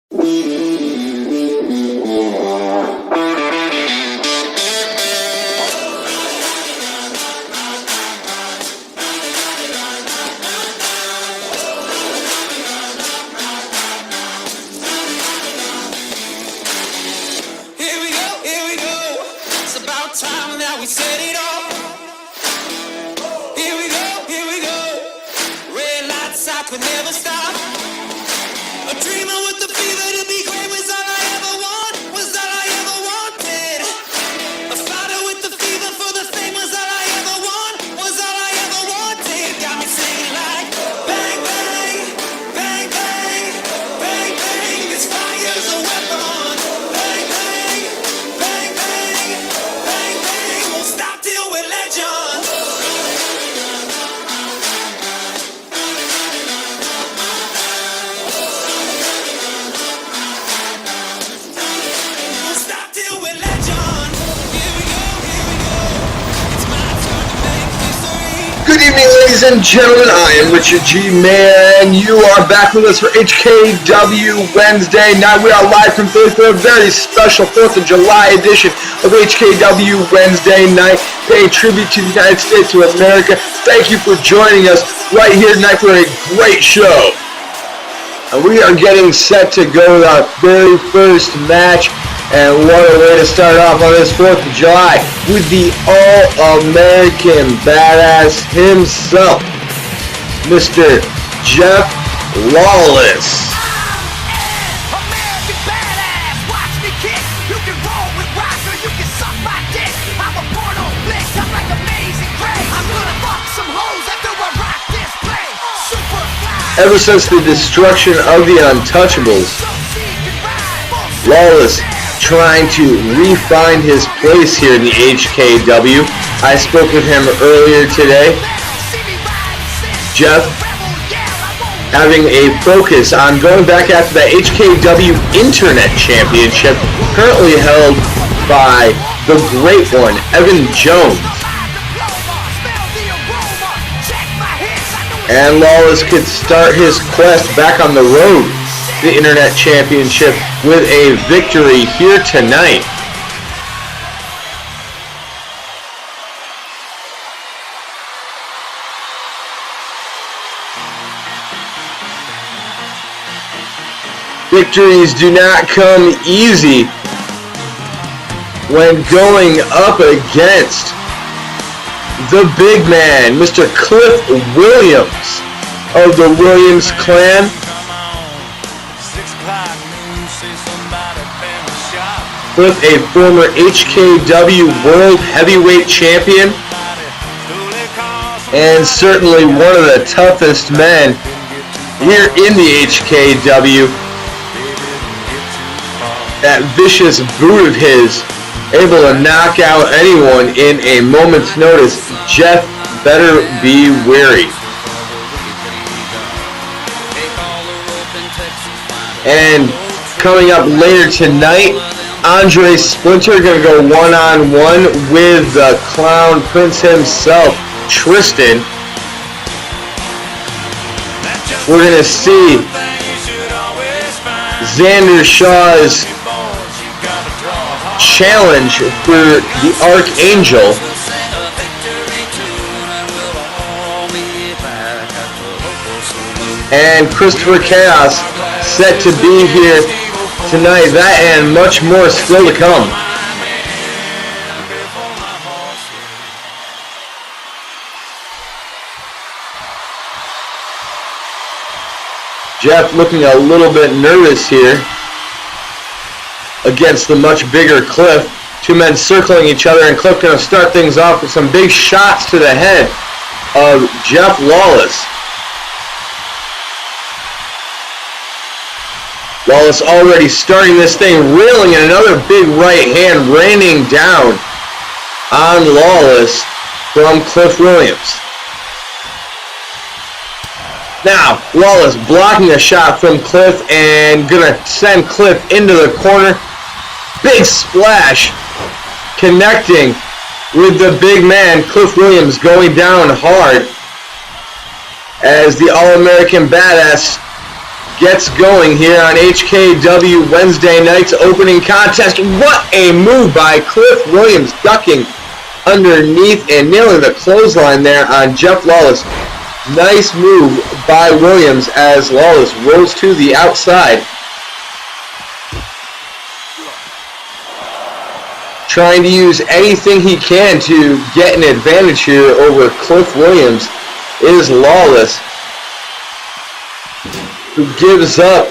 Good evening, ladies and gentlemen. I am Richard G. Mayer, and you are back with us for HKW Wednesday night. We are live from Philly for a very special 4th of July edition of HKW Wednesday night, paying tribute to the United States of America. Thank you for joining us right here tonight for a great show. And we are getting set to go with our very first match. And what a way to start off on this 4th of July with the All-American Badass himself, Mr. Jeff Wallace. American Badass, watch me kick. You can roll with rocks or you can suck my dick. I'm a porno flick, I'm like Amazing Grace. I'm gonna fuck some hoes after I rock this place. Super fly. Ever since the destruction of the Untouchables, Wallace trying to refine his place here in the HKW. I spoke with him earlier today. Jeff having a focus on going back after the HKW Internet Championship, currently held by the great one, Evan Jones. And Wallace could start his quest back on the road, the Internet Championship, with a victory here tonight. Victories do not come easy when going up against the big man, Mr. Cliff Williams of the Williams clan. Cliff, a former HKW World Heavyweight Champion, and certainly one of the toughest men here in the HKW. That vicious boot of his, able to knock out anyone in a moment's notice. Jeff better be wary. And coming up later tonight, Splinter going to go one-on-one with the Clown Prince himself, Tristan. We're going to see Xander Shaws challenge for the Archangel. And Christopher Chaos set to be here tonight. That and much more still to come. Jeff looking a little bit nervous here against the much bigger Cliff. Two men circling each other, and Cliff going to start things off with some big shots to the head of Jeff Wallace. Wallace already starting this thing, reeling in another big right hand raining down on Wallace from Cliff Williams. Now, Wallace blocking a shot from Cliff and going to send Cliff into the corner. Big splash connecting with the big man, Cliff Williams, going down hard as the All-American Badass gets going here on HKW Wednesday night's opening contest. What a move by Cliff Williams, ducking underneath and nailing the clothesline there on Jeff Lawless. Nice move by Williams as Lawless rolls to the outside. Trying to use anything he can to get an advantage here over Cliff Williams is Lawless, who gives up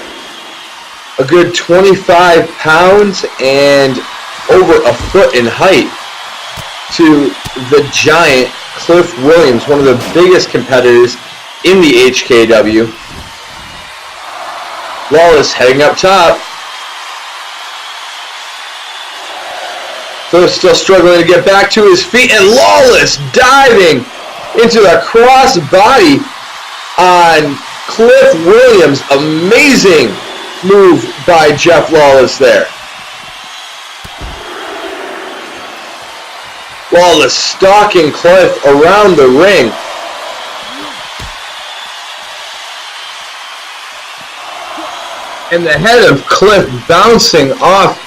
a good 25 pounds and over a foot in height to the giant Cliff Williams, one of the biggest competitors in the HKW. Lawless heading up top. Cliff still struggling to get back to his feet, and Lawless diving into the crossbody on Cliff Williams. Amazing move by Jeff Lawless there. Lawless stalking Cliff around the ring. And the head of Cliff bouncing off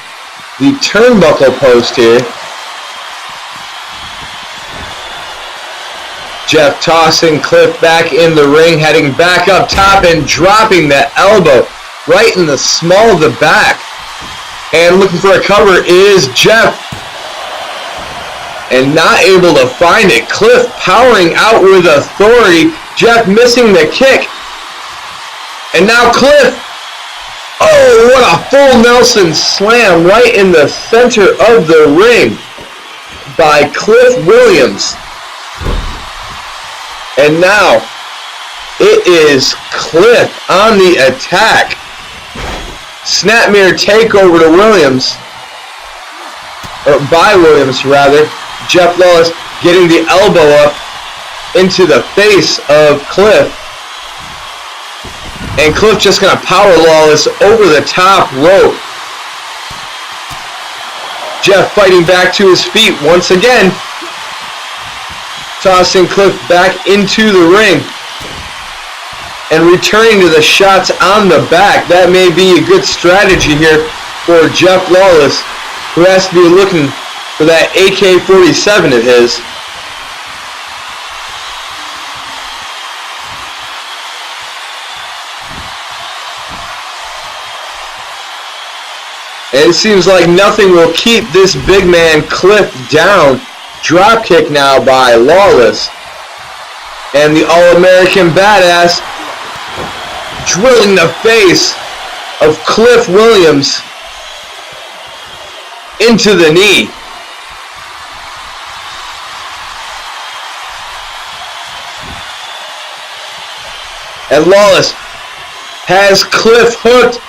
the turnbuckle post here. Jeff tossing Cliff back in the ring, heading back up top and dropping that elbow right in the small of the back. And looking for a cover is Jeff. And not able to find it. Cliff powering out with authority. Jeff missing the kick. And now Cliff. Oh, what a full Nelson slam right in the center of the ring by Cliff Williams. And now it is Cliff on the attack. Snapmare takeover to Williams, or by Williams rather. Jeff Lawless getting the elbow up into the face of Cliff. And Cliff just going to power Lawless over the top rope. Jeff fighting back to his feet once again. Tossing Cliff back into the ring. And returning to the shots on the back. That may be a good strategy here for Jeff Lawless, who has to be looking for that AK-47 of his. And it seems like nothing will keep this big man Cliff down. Drop kick now by Lawless. And the All-American Badass drilling the face of Cliff Williams into the knee. And Lawless has Cliff hooked.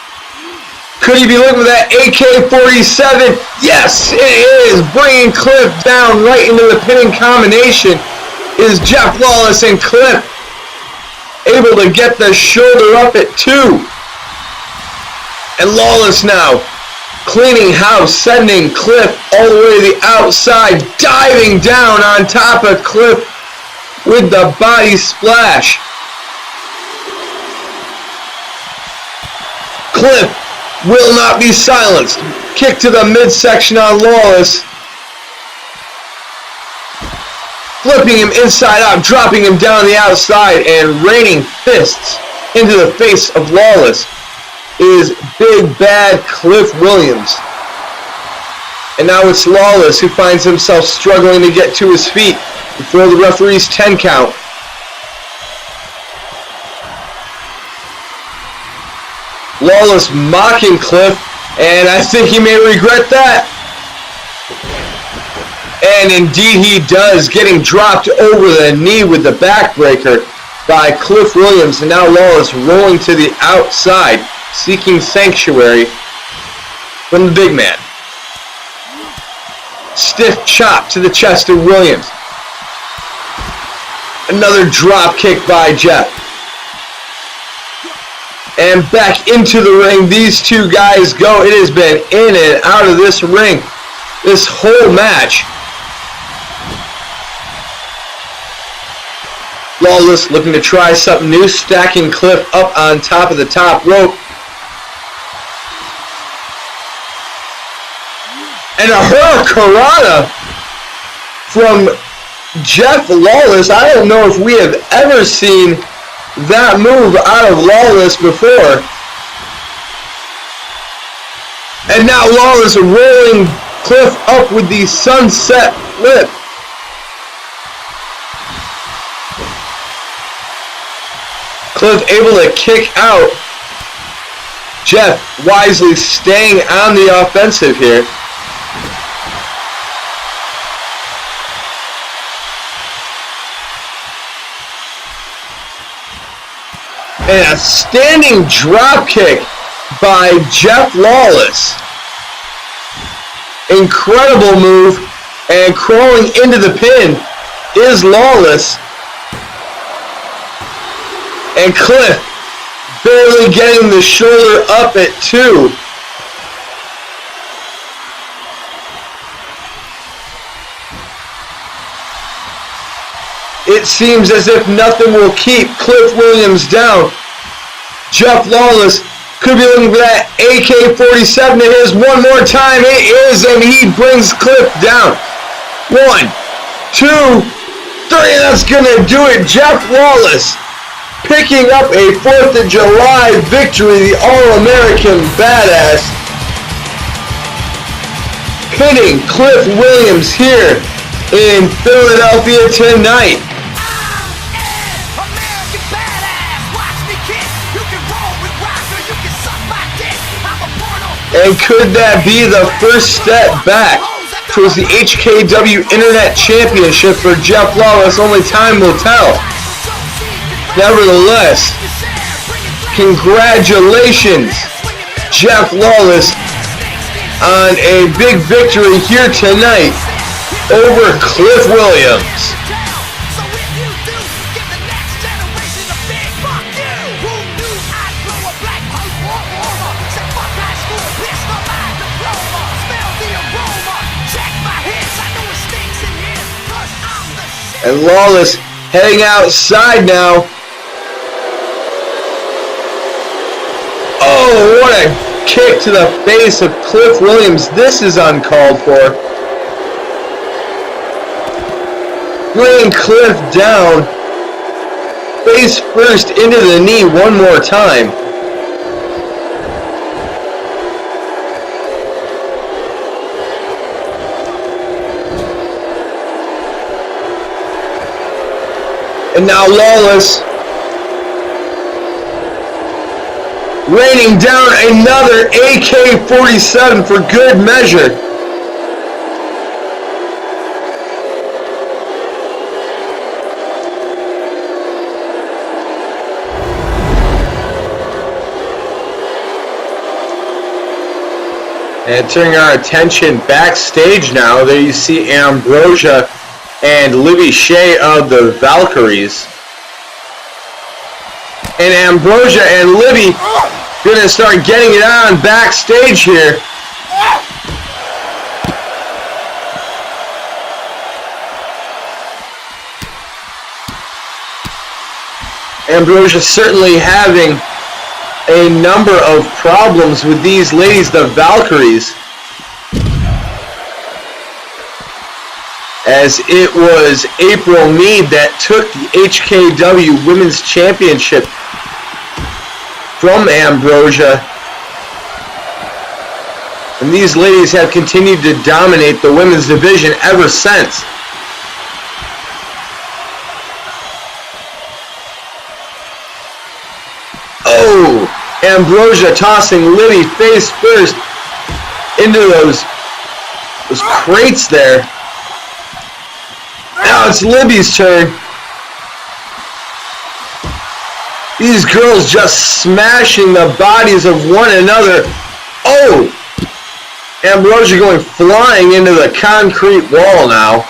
Could he be looking for that AK-47? Yes, it is. Bringing Cliff down right into the pinning combination is Jeff Lawless, and Cliff able to get the shoulder up at 2. And Lawless now cleaning house, sending Cliff all the way to the outside, diving down on top of Cliff with the body splash. Cliff will not be silenced. Kick to the midsection on Lawless. Flipping him inside out, dropping him down the outside, and raining fists into the face of Lawless is big bad Cliff Williams. And now it's Lawless who finds himself struggling to get to his feet before the referee's 10 count. Lawless mocking Cliff, and I think he may regret that. And indeed he does, getting dropped over the knee with the backbreaker by Cliff Williams. And now Lawless rolling to the outside, seeking sanctuary from the big man. Stiff chop to the chest of Williams. Another drop kick by Jeff. And back into the ring, these two guys go. It has been in and out of this ring this whole match. Wallace looking to try something new, stacking Cliff up on top of the top rope. And a hurricanrana from Jeff Lawless. I don't know if we have ever seen that move out of Lawless before. And now Lawless rolling Cliff up with the sunset flip. Cliff able to kick out. Jeff wisely staying on the offensive here. And a standing drop kick by Jeff Lawless. Incredible move. And crawling into the pin is Lawless. And Cliff barely getting the shoulder up at 2. It seems as if nothing will keep Cliff Williams down. Jeff Lawless could be looking for that AK-47 to his one more time. It is, and he brings Cliff down. 1, 2, 3, that's gonna do it. Jeff Lawless picking up a 4th of July victory, the All-American Badass. Pinning Cliff Williams here in Philadelphia tonight. And could that be the first step back towards the HKW Internet Championship for Jeff Lawless? Only time will tell. Nevertheless, congratulations, Jeff Lawless, on a big victory here tonight over Cliff Williams. And Lawless heading outside now. Oh, what a kick to the face of Cliff Williams. This is uncalled for. Bringing Cliff down. Face first into the knee one more time. And now Lawless raining down another AK-47 for good measure. And turning our attention backstage now, there you see Ambrosia and Libby Shea of the Valkyries. And Ambrosia and Libby gonna start getting it on backstage here. Ambrosia certainly having a number of problems with these ladies, the Valkyries, as it was April Mead that took the HKW Women's Championship from Ambrosia. And these ladies have continued to dominate the women's division ever since. Oh, Ambrosia tossing Libby face first into those crates there. Now it's Libby's turn. These girls just smashing the bodies of one another. Oh! Ambrosia going flying into the concrete wall now.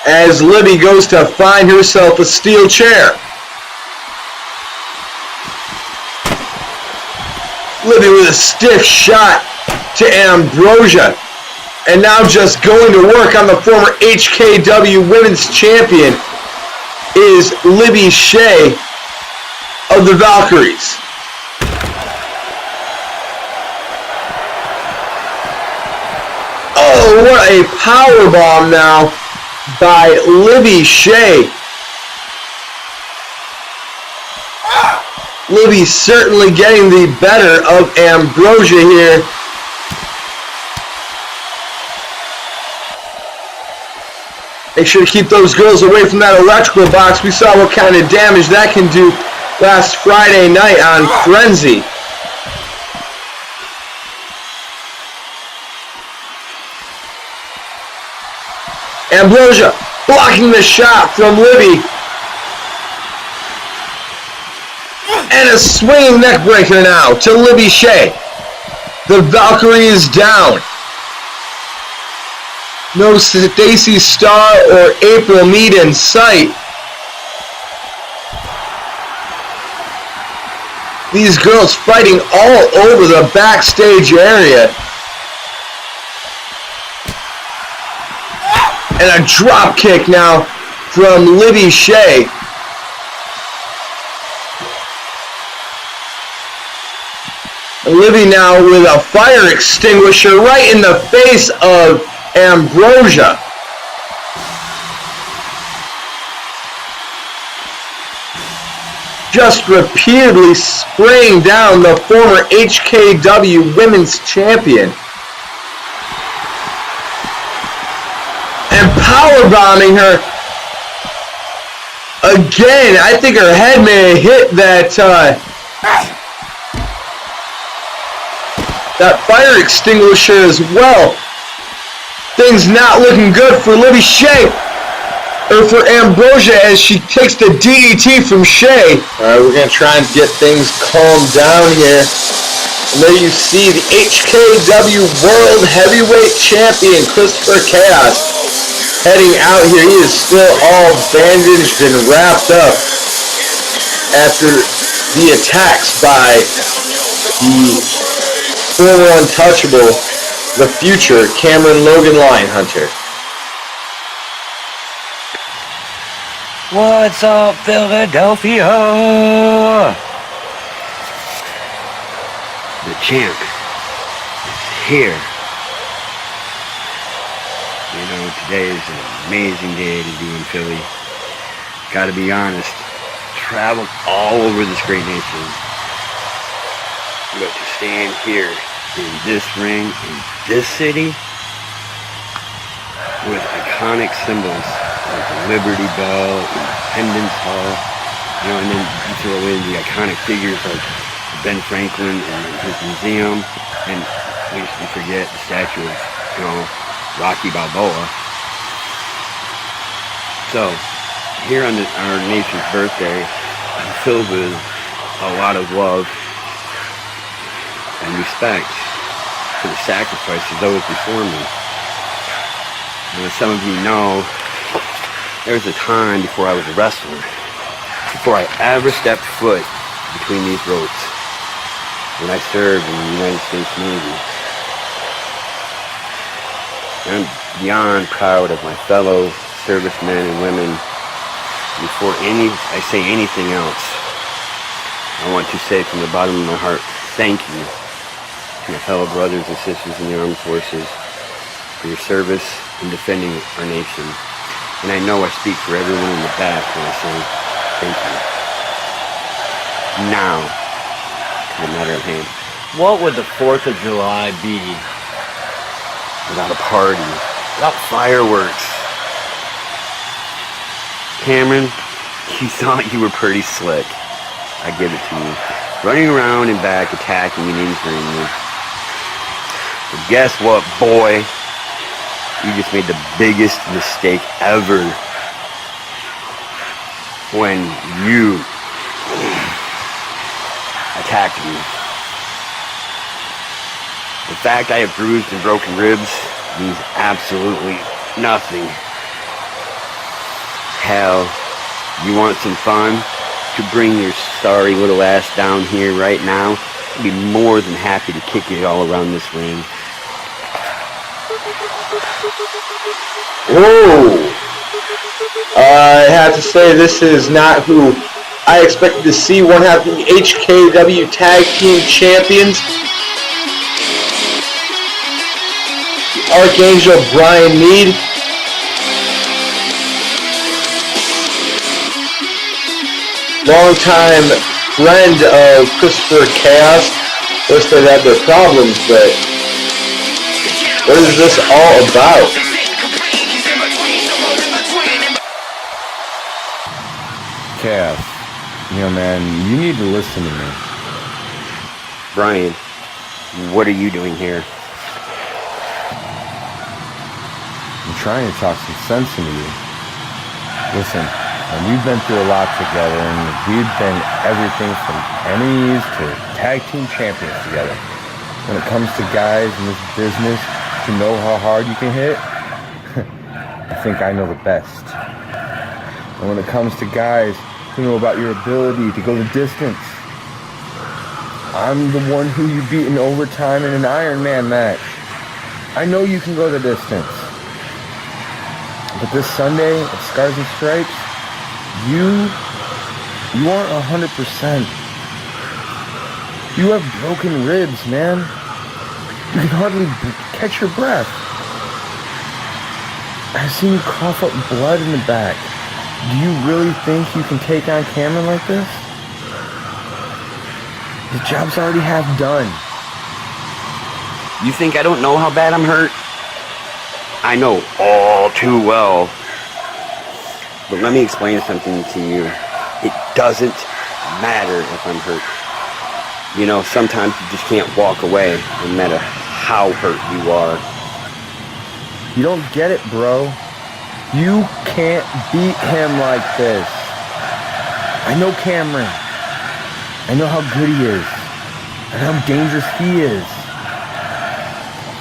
As Libby goes to find herself a steel chair. Libby with a stiff shot to Ambrosia. And now just going to work on the former HKW Women's Champion is Libby Shea of the Valkyries. Oh, what a powerbomb now by Libby Shea. Libby certainly getting the better of Ambrosia here. Make sure to keep those girls away from that electrical box. We saw what kind of damage that can do last Friday night on Frenzy. Ambrosia blocking the shot from Libby. And a swinging neck breaker now to Libby Shea. The Valkyrie is down. No Stacy Starr or April Mead in sight. These girls fighting all over the backstage area. And a drop kick now from Libby Shea. Libby now with a fire extinguisher right in the face of Ambrosia. Just repeatedly spraying down the former HKW Women's Champion. And powerbombing her again. I think her head may have hit that fire extinguisher as well. Things not looking good for Libby Shea, or for Ambrosia, as she takes the DDT from Shea. Alright, we're going to try and get things calmed down here. And there you see the HKW World Heavyweight Champion, Christopher Chaos, heading out here. He is still all bandaged and wrapped up after the attacks by the former untouchable, the future Cameron Logan Lionhunter. What's up, Philadelphia? The champ is here. You know, today is an amazing day to be in Philly. Gotta be honest, traveled all over this great nation. But to stand here in this ring, in this city, with iconic symbols like the Liberty Bell, Independence Hall, you know, and then you throw in the iconic figures like Ben Franklin and his museum, and we forget the statue of, you know, Rocky Balboa. So, here on our nation's birthday, I'm filled with a lot of love and respect for the sacrifice of those before me. And as some of you know, there was a time before I was a wrestler, before I ever stepped foot between these ropes, when I served in the United States Navy. I'm beyond proud of my fellow servicemen and women. Before I say anything else, I want to say from the bottom of my heart, thank you to my fellow brothers and sisters in the armed forces for your service in defending our nation. And I know I speak for everyone in the back when I say thank you. Now, to the matter at hand. What would the 4th of July be Without a party, without fireworks? Cameron, you thought you were pretty slick. I give it to you. Running around and back, attacking and injuring me. But guess what, boy? You just made the biggest mistake ever when you attacked me. The fact I have bruised and broken ribs means absolutely nothing. Hell, you want some fun? To bring your sorry little ass down here right now, I'd be more than happy to kick it all around this ring. Whoa! I have to say this is not who I expected to see. One half of the HKW Tag Team Champions, Archangel Brian Mead. Longtime friend of Christopher Chaos. Of course, they've had their problems, but what is this all about? Chaos, man, you need to listen to me. Brian, what are you doing here? I'm trying to talk some sense into you. Listen, we've been through a lot together, and we've been everything from enemies to tag team champions together. When it comes to guys in this business to know how hard you can hit, I think I know the best. And when it comes to guys who know about your ability to go the distance, I'm the one who you beat in overtime in an Iron Man match. I know you can go the distance. But this Sunday at Scars and Stripes, you aren't 100%. You have broken ribs, man. You can hardly catch your breath. I've seen you cough up blood in the back. Do you really think you can take on Cameron like this? The job's already half done. You think I don't know how bad I'm hurt? I know all too well. But let me explain something to you. It doesn't matter if I'm hurt. Sometimes you just can't walk away, no matter how hurt you are. You don't get it, bro. You can't beat him like this. I know Cameron. I know how good he is. And how dangerous he is.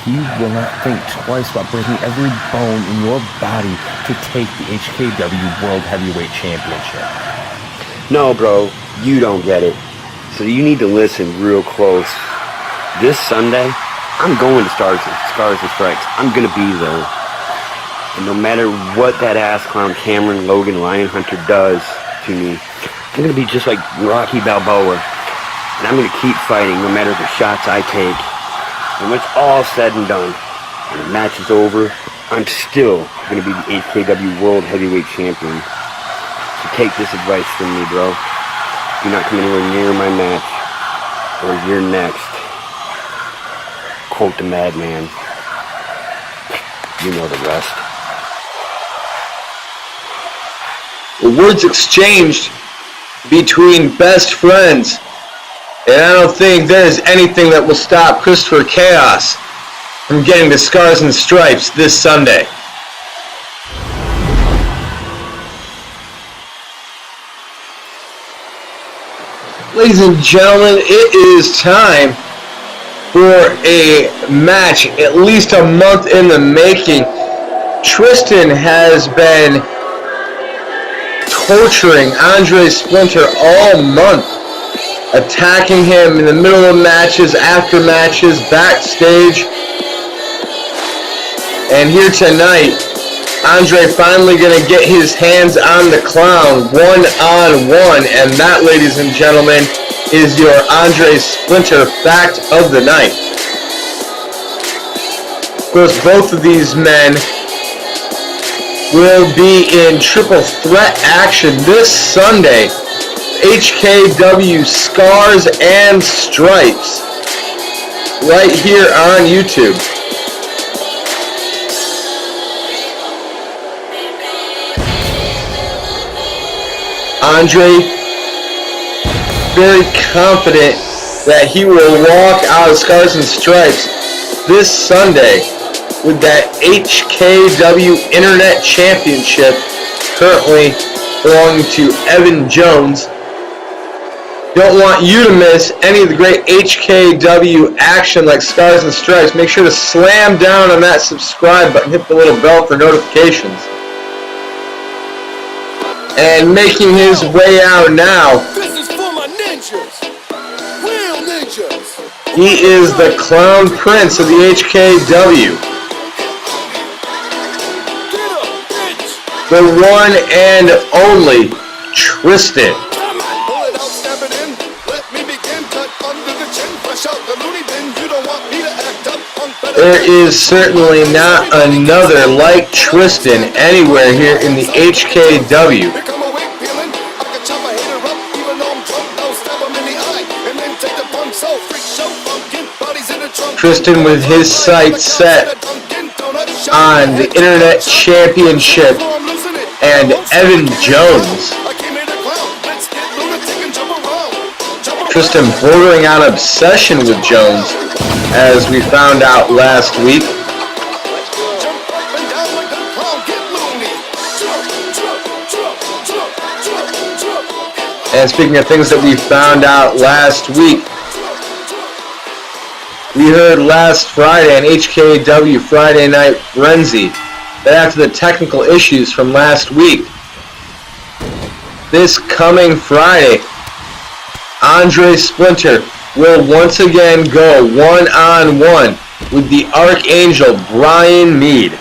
He will not think twice about breaking every bone in your body to take the HKW World Heavyweight Championship. No, bro, you don't get it. So you need to listen real close. This Sunday, I'm going to Scars and Stripes. I'm going to be there. And no matter what that ass clown Cameron Logan Lionhunter does to me, I'm going to be just like Rocky Balboa. And I'm going to keep fighting no matter the shots I take. And when it's all said and done, and the match is over, I'm still going to be the HKW World Heavyweight Champion. So take this advice from me, bro. Do not come anywhere near my match, or you're next. Quote the madman. You know the rest. Words exchanged between best friends. And I don't think there's anything that will stop Christopher Chaos from getting to Scars and Stripes this Sunday. Ladies and gentlemen, it is time for a match at least a month in the making. Tristan has been torturing Andre Splinter all month, attacking him in the middle of matches, after matches, backstage. And here tonight, Andre finally going to get his hands on the clown one-on-one. And that, ladies and gentlemen, is your Andre Splinter fact of the night. Of course, both of these men will be in triple threat action this Sunday. HKW Scars and Stripes right here on YouTube. Andre very confident that he will walk out of Scars and Stripes this Sunday with that HKW Internet Championship currently belonging to Evan Jones. Don't want you to miss any of the great HKW action like Scars and Stripes. Make sure to slam down on that subscribe button, hit the little bell for notifications. And making his way out now, This is for my ninjas. Real ninjas. he is the Clown Prince of the HKW. the one and only Tristan. There is certainly not another like Tristan anywhere here in the HKW. Tristan with his sights set on the Internet Championship and Evan Jones. Tristan bordering on obsession with Jones, as we found out last week. And speaking of things that we found out last week, we heard last Friday on HKW Friday Night Frenzy that after the technical issues from last week, this coming Friday, Andre Splinter will once again go one-on-one with the Archangel Brian Mead.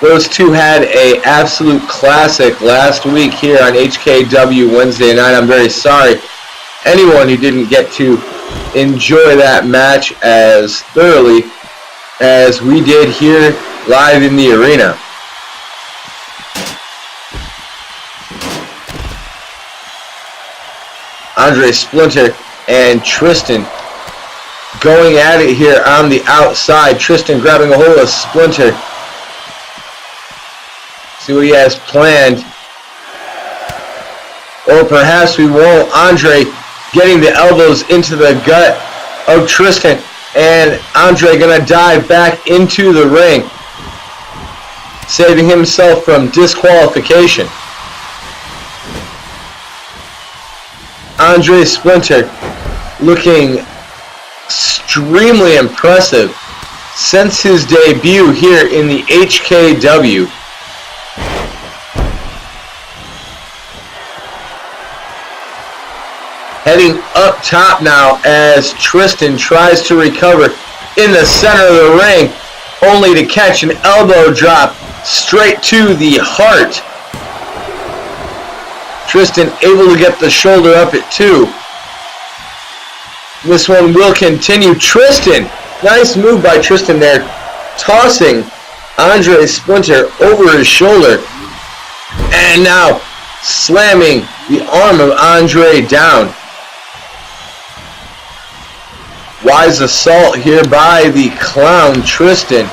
Those two had an absolute classic last week here on HKW Wednesday night. I'm very sorry anyone who didn't get to enjoy that match as thoroughly as we did here live in the arena. Andre Splinter and Tristan going at it here on the outside. Tristan grabbing a hold of Splinter. See what he has planned. Or perhaps we won't. Andre getting the elbows into the gut of Tristan. And Andre gonna dive back into the ring, saving himself from disqualification. Andre Splinter looking extremely impressive since his debut here in the HKW. Heading up top now as Tristan tries to recover in the center of the ring, only to catch an elbow drop straight to the heart. Tristan able to get the shoulder up at 2. This one will continue. Tristan, nice move by Tristan there, tossing Andre Splinter over his shoulder. And now slamming the arm of Andre down. Wise assault here by the clown Tristan.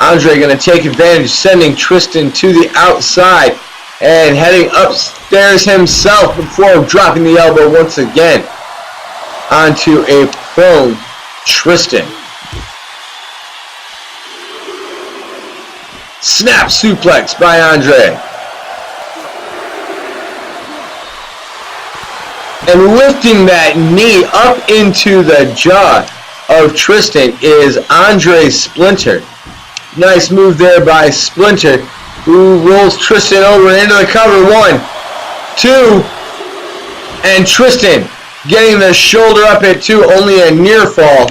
Andre going to take advantage, sending Tristan to the outside and heading upstairs himself before dropping the elbow once again onto a prone Tristan. Snap suplex by Andre. And lifting that knee up into the jaw of Tristan is Andre Splinter. Nice move there by Splinter, who rolls Tristan over into the cover. 1, 2, and Tristan getting the shoulder up at 2. Only a near fall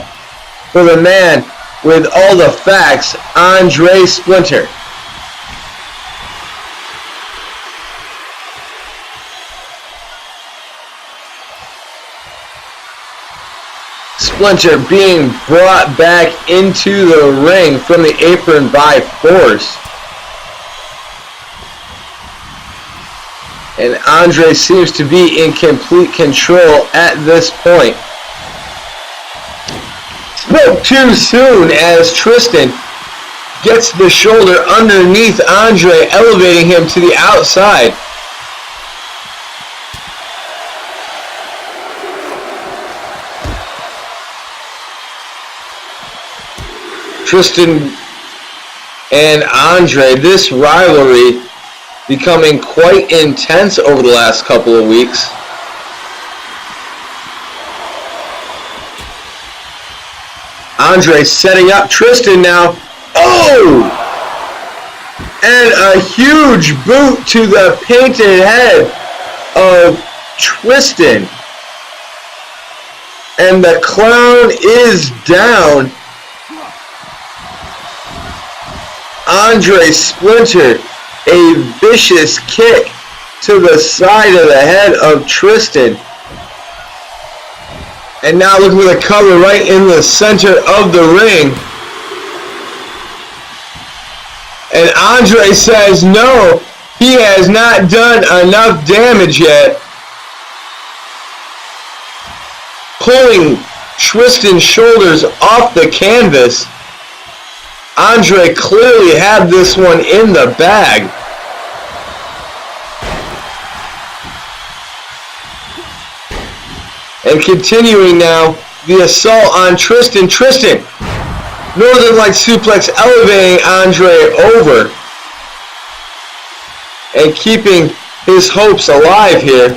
for the man with all the facts, Andre Splinter. Splinter being brought back into the ring from the apron by force. And Andre seems to be in complete control at this point. Spoke too soon as Tristan gets the shoulder underneath Andre, elevating him to the outside. Tristan and Andre, this rivalry becoming quite intense over the last couple of weeks. Andre setting up Tristan now. Oh! And a huge boot to the painted head of Tristan. And the clown is down. Andre Splinter a vicious kick to the side of the head of Tristan. And now looking for the cover right in the center of the ring. And Andre says no, he has not done enough damage yet. Pulling Tristan's shoulders off the canvas. Andre clearly had this one in the bag. And continuing now, the assault on Tristan. Tristan, Northern Light suplex, elevating Andre over. And keeping his hopes alive here.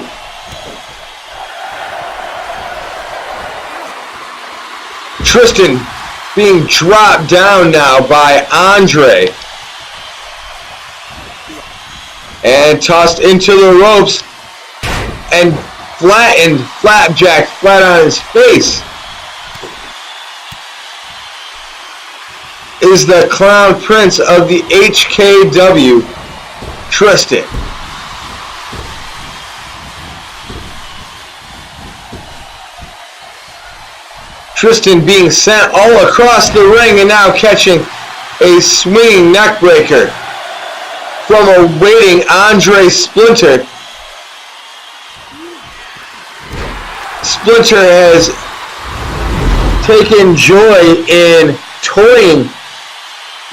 Tristan being dropped down now by Andre. And tossed into the ropes. And flattened Flapjack flat on his face. Is the Clown Prince of the HKW, Tristan. Tristan being sent all across the ring and now catching a swinging neckbreaker from a waiting Andre Splinter. Splinter has taken joy in toying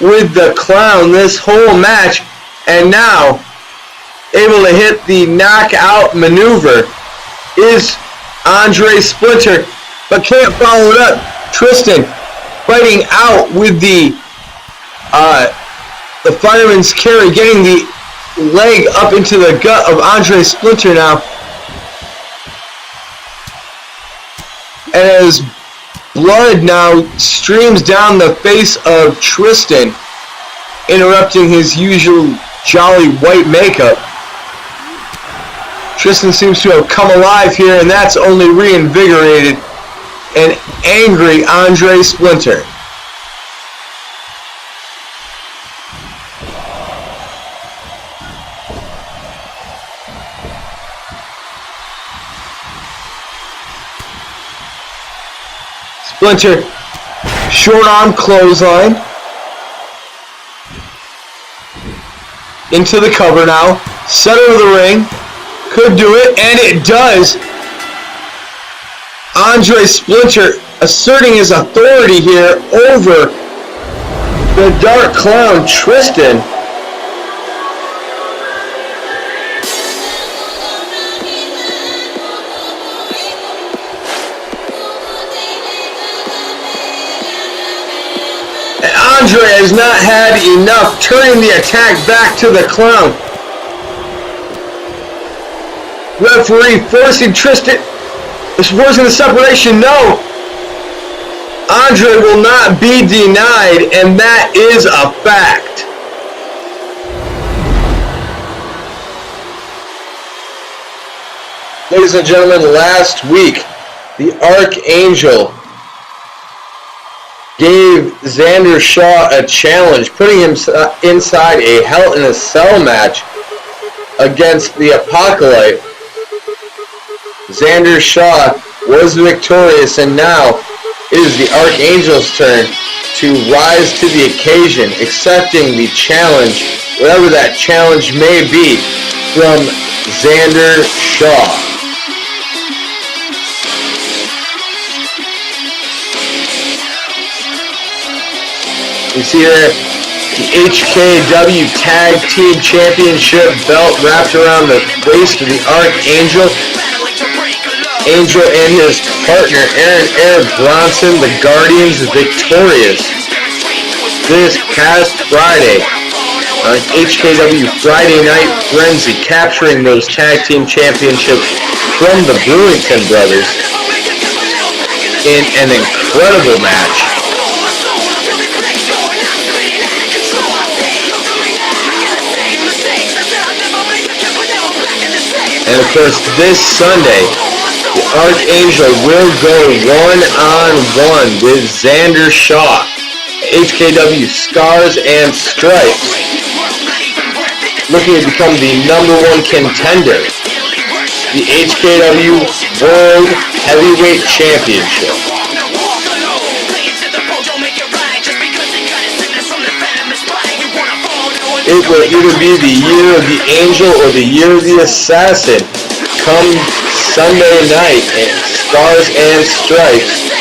with the Clown this whole match, and now able to hit the knockout maneuver is Andre Splinter, but can't follow it up. Tristan fighting out with the fireman's carry, getting the leg up into the gut of Andre Splinter now. And as blood now streams down the face of Tristan, interrupting his usual jolly white makeup. Tristan seems to have come alive here, and that's only reinvigorated an angry Andre Splinter. Splinter, short arm clothesline. Into the cover now. Center of the ring. Could do it, and it does. Andre Splinter asserting his authority here over the Dark Clown Tristan. Andre has not had enough, turning the attack back to the Clown. Referee forcing Tristan, forcing the separation. No. Andre will not be denied, and that is a fact. Ladies and gentlemen, last week, the Archangel gave Xander Shaws a challenge, putting him inside a Hell in a Cell match against the Apocalypse. Xander Shaws was victorious, and now it is the Archangel's turn to rise to the occasion, accepting the challenge, whatever that challenge may be, from Xander Shaws. You see there, the HKW Tag Team Championship belt wrapped around the waist of the Archangel. Angel and his partner, Aaron Bronson, the Guardians, victorious this past Friday on HKW Friday Night Frenzy, capturing those Tag Team Championships from the Brewington brothers in an incredible match. And of course, this Sunday, the Archangel will go one-on-one with Xander Shaws, HKW Scars and Stripes. looking to become the #1 contender, the HKW World Heavyweight Championship. It will either be the year of the Angel or the year of the Assassin come Sunday night at Stars and Stripes.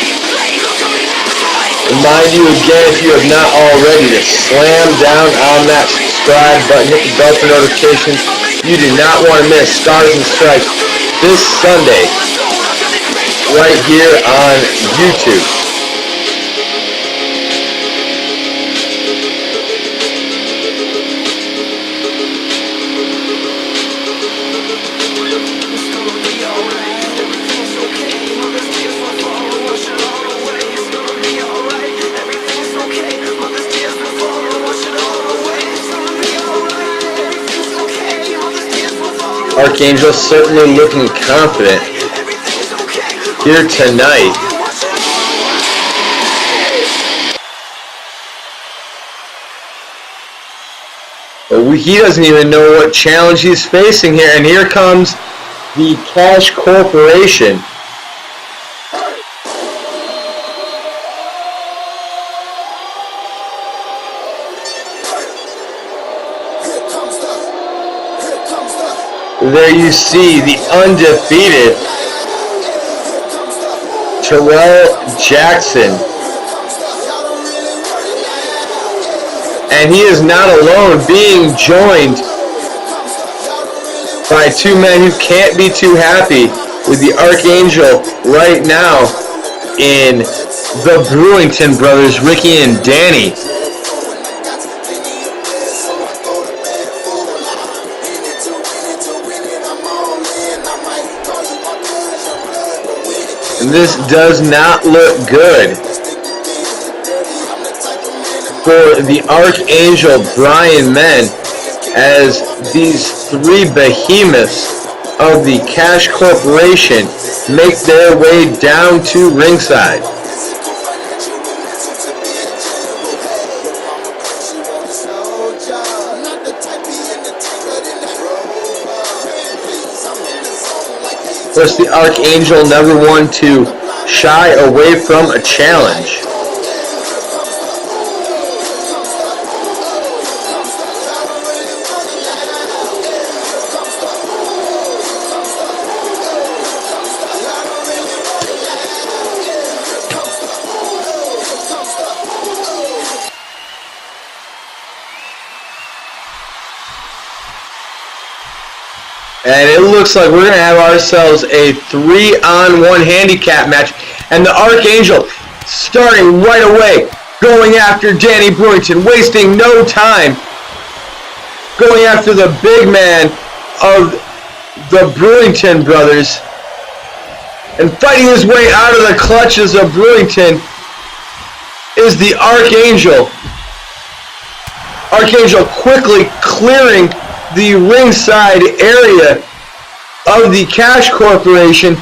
Remind you again, if you have not already, to slam down on that subscribe button, hit the bell for notifications. You do not want to miss Stars and Stripes this Sunday right here on YouTube. Archangel certainly looking confident here tonight. But he doesn't even know what challenge he's facing here. And here comes the Cash Corporation. There you see the undefeated Terrell Jackson. And he is not alone, being joined by two men who can't be too happy with the Archangel right now in the Brewington brothers, Ricky and Danny. And this does not look good for the Archangel Brian Mead, as these three behemoths of the Cash Corporation make their way down to ringside. Of course, the Archangel never one to shy away from a challenge. And it looks like we're going to have ourselves a 3-on-1 handicap match. And the Archangel starting right away, going after Danny Brewington, wasting no time, going after the big man of the Brewington brothers, and fighting his way out of the clutches of Brewington is the Archangel. Archangel quickly clearing the ringside area of the Cash Corporation,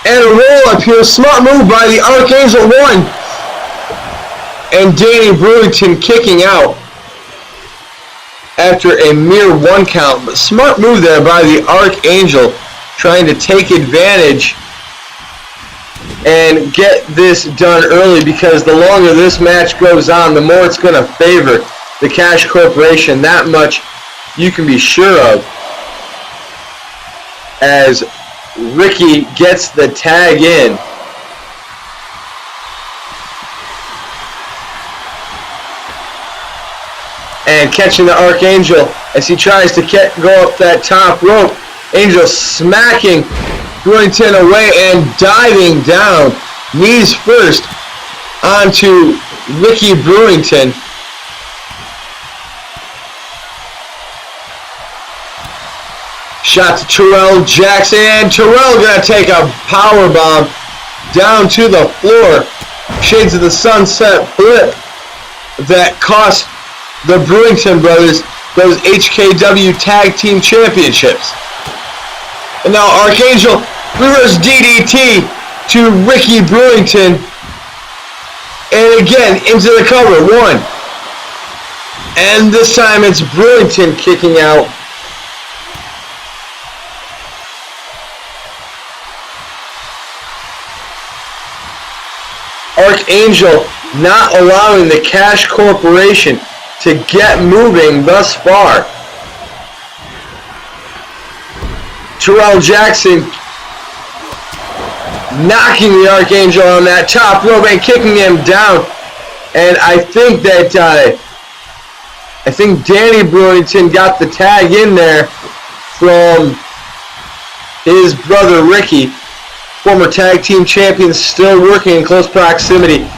and a roll up here. Smart move by the Archangel, one, and Danny Brewington kicking out after a mere 1 count. But smart move there by the Archangel, trying to take advantage and get this done early, because the longer this match goes on, the more it's going to favor the Cash Corporation. That much you can be sure of, as Ricky gets the tag in. And catching the Archangel as he tries to go up that top rope. Angel smacking Brewington away and diving down, knees first, onto Ricky Brewington. Shot to Terrell Jackson, and Terrell gonna take a power bomb down to the floor. Shades of the Sunset flip that cost the Brewington brothers those HKW Tag Team Championships. And now Archangel reverse DDT to Ricky Brewington, and again into the cover, one. And this time it's Brewington kicking out Archangel not allowing the Cash Corporation to get moving thus far. Terrell Jackson knocking the Archangel on that top rope and kicking him down. And I think that Danny Brewington got the tag in there from his brother Ricky, former tag team champions, still working in close proximity.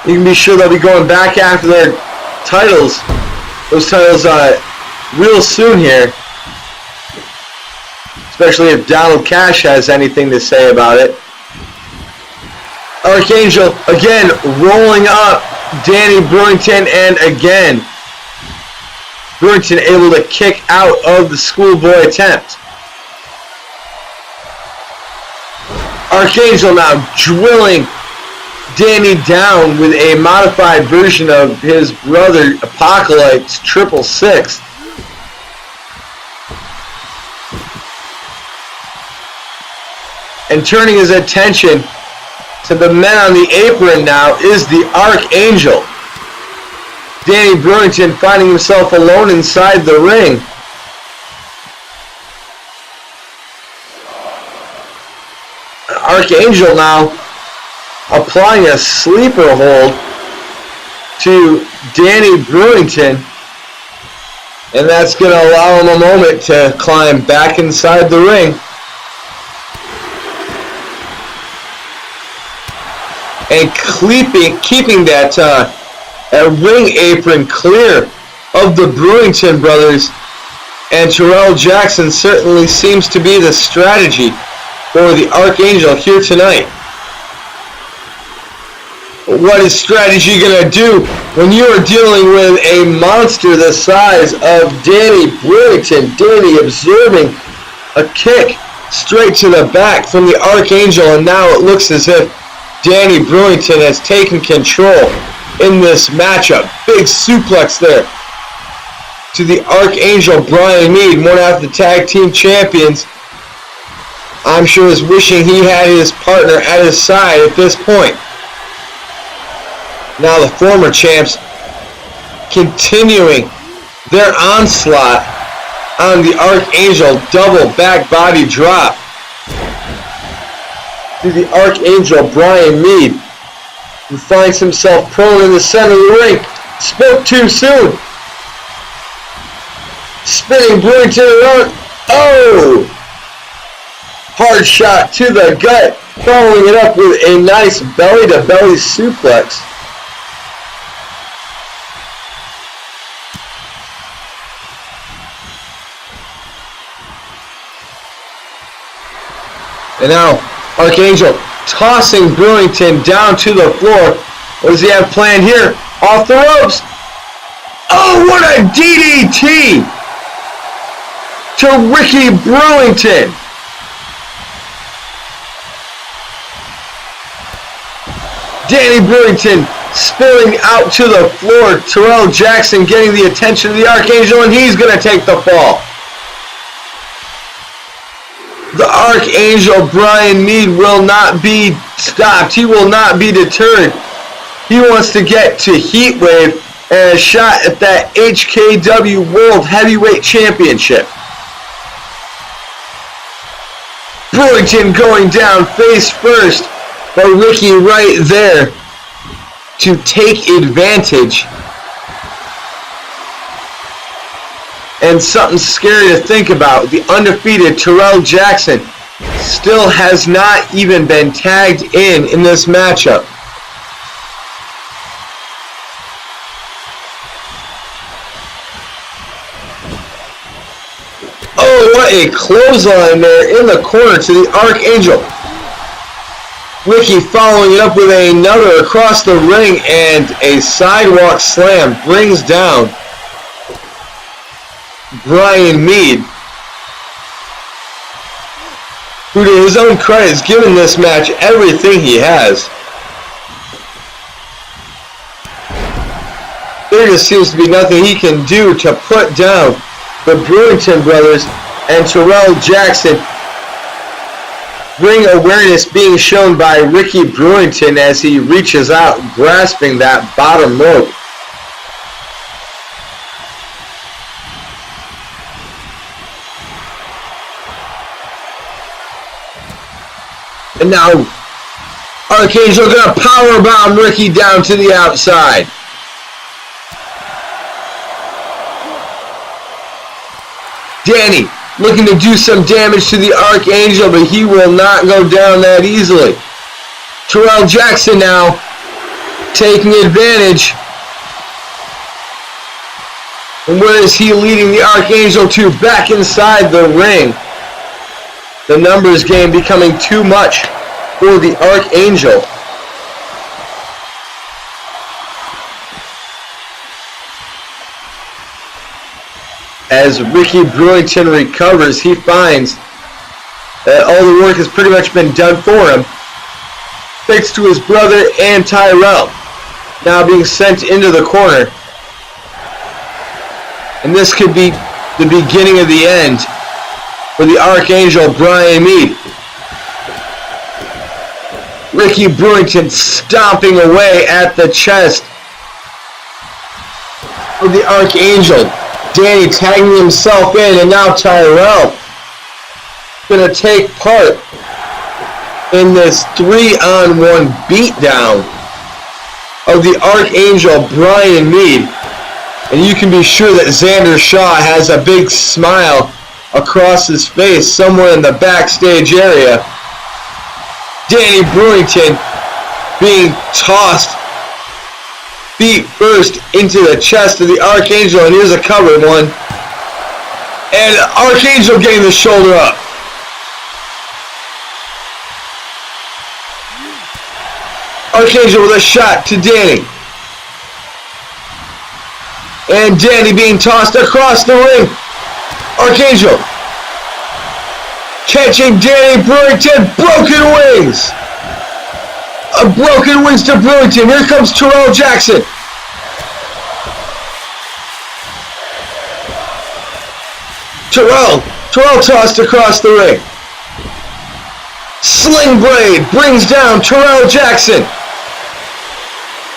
You can be sure they'll be going back after their titles, those titles real soon here, especially if Donald Cash has anything to say about it. Archangel again rolling up Danny Brewington, and again Brewington able to kick out of the schoolboy attempt. Archangel now drilling Danny down with a modified version of his brother Apocalypse 666. And turning his attention to the men on the apron now is the Archangel. Danny Brewington finding himself alone inside the ring. Archangel now applying a sleeper hold to Danny Brewington, and that's going to allow him a moment to climb back inside the ring. And keeping that ring apron clear of the Brewington brothers and Terrell Jackson certainly seems to be the strategy for the Archangel here tonight. But what is strategy going to do when you are dealing with a monster the size of Danny Brewington? Danny observing a kick straight to the back from the Archangel, and now it looks as if Danny Brewington has taken control in this matchup. Big suplex there to the Archangel Brian Mead, one half the tag team champions. I'm sure is wishing he had his partner at his side at this point. Now the former champs continuing their onslaught on the Archangel, double back body drop to the Archangel Brian Mead, who finds himself prone in the center of the ring. Spoke too soon. Spinning Brewington around. Oh! Hard shot to the gut, following it up with a nice belly-to-belly suplex. And now Archangel tossing Brewington down to the floor. What does he have planned here? Off the ropes. Oh, what a DDT to Ricky Brewington. Danny Brewington spilling out to the floor. Terrell Jackson getting the attention of the Archangel, and he's going to take the fall. The Archangel Brian Mead will not be stopped. He will not be deterred. He wants to get to Heatwave and a shot at that HKW World Heavyweight Championship. Brewington going down face first, but Ricky right there to take advantage. And something scary to think about, the undefeated Terrell Jackson still has not even been tagged in this matchup. Oh, what a clothesline there in the corner to the Archangel. Ricky following it up with another across the ring, and a sidewalk slam brings down Brian Mead, who to his own credit has given this match everything he has. There just seems to be nothing he can do to put down the Brewington brothers and Terrell Jackson. ring awareness being shown by Ricky Brewington as he reaches out, grasping that bottom rope. And now, Archangel gonna powerbomb Ricky down to the outside. Danny looking to do some damage to the Archangel, but he will not go down that easily. Terrell Jackson now taking advantage. And where is he leading the Archangel to? Back inside the ring. The numbers game becoming too much for the Archangel. As Ricky Brewington recovers, he finds that all the work has pretty much been done for him. Thanks to his brother and Terrell, now being sent into the corner. And this could be the beginning of the end for the Archangel Brian Mead. Ricky Brewington stomping away at the chest of the Archangel. Danny tagging himself in, and now Terrell gonna take part in this 3-on-1 beatdown of the Archangel Brian Mead. And you can be sure that Xander Shaws has a big smile across his face somewhere in the backstage area. Danny Brewington being tossed feet first into the chest of the Archangel, and here's a covered one. And Archangel getting the shoulder up. Archangel with a shot to Danny. And Danny being tossed across the ring. Archangel catching Danny Brewington. Broken wings. A broken wings to Brewington. Here comes Terrell Jackson. Terrell tossed across the ring. Sling blade brings down Terrell Jackson.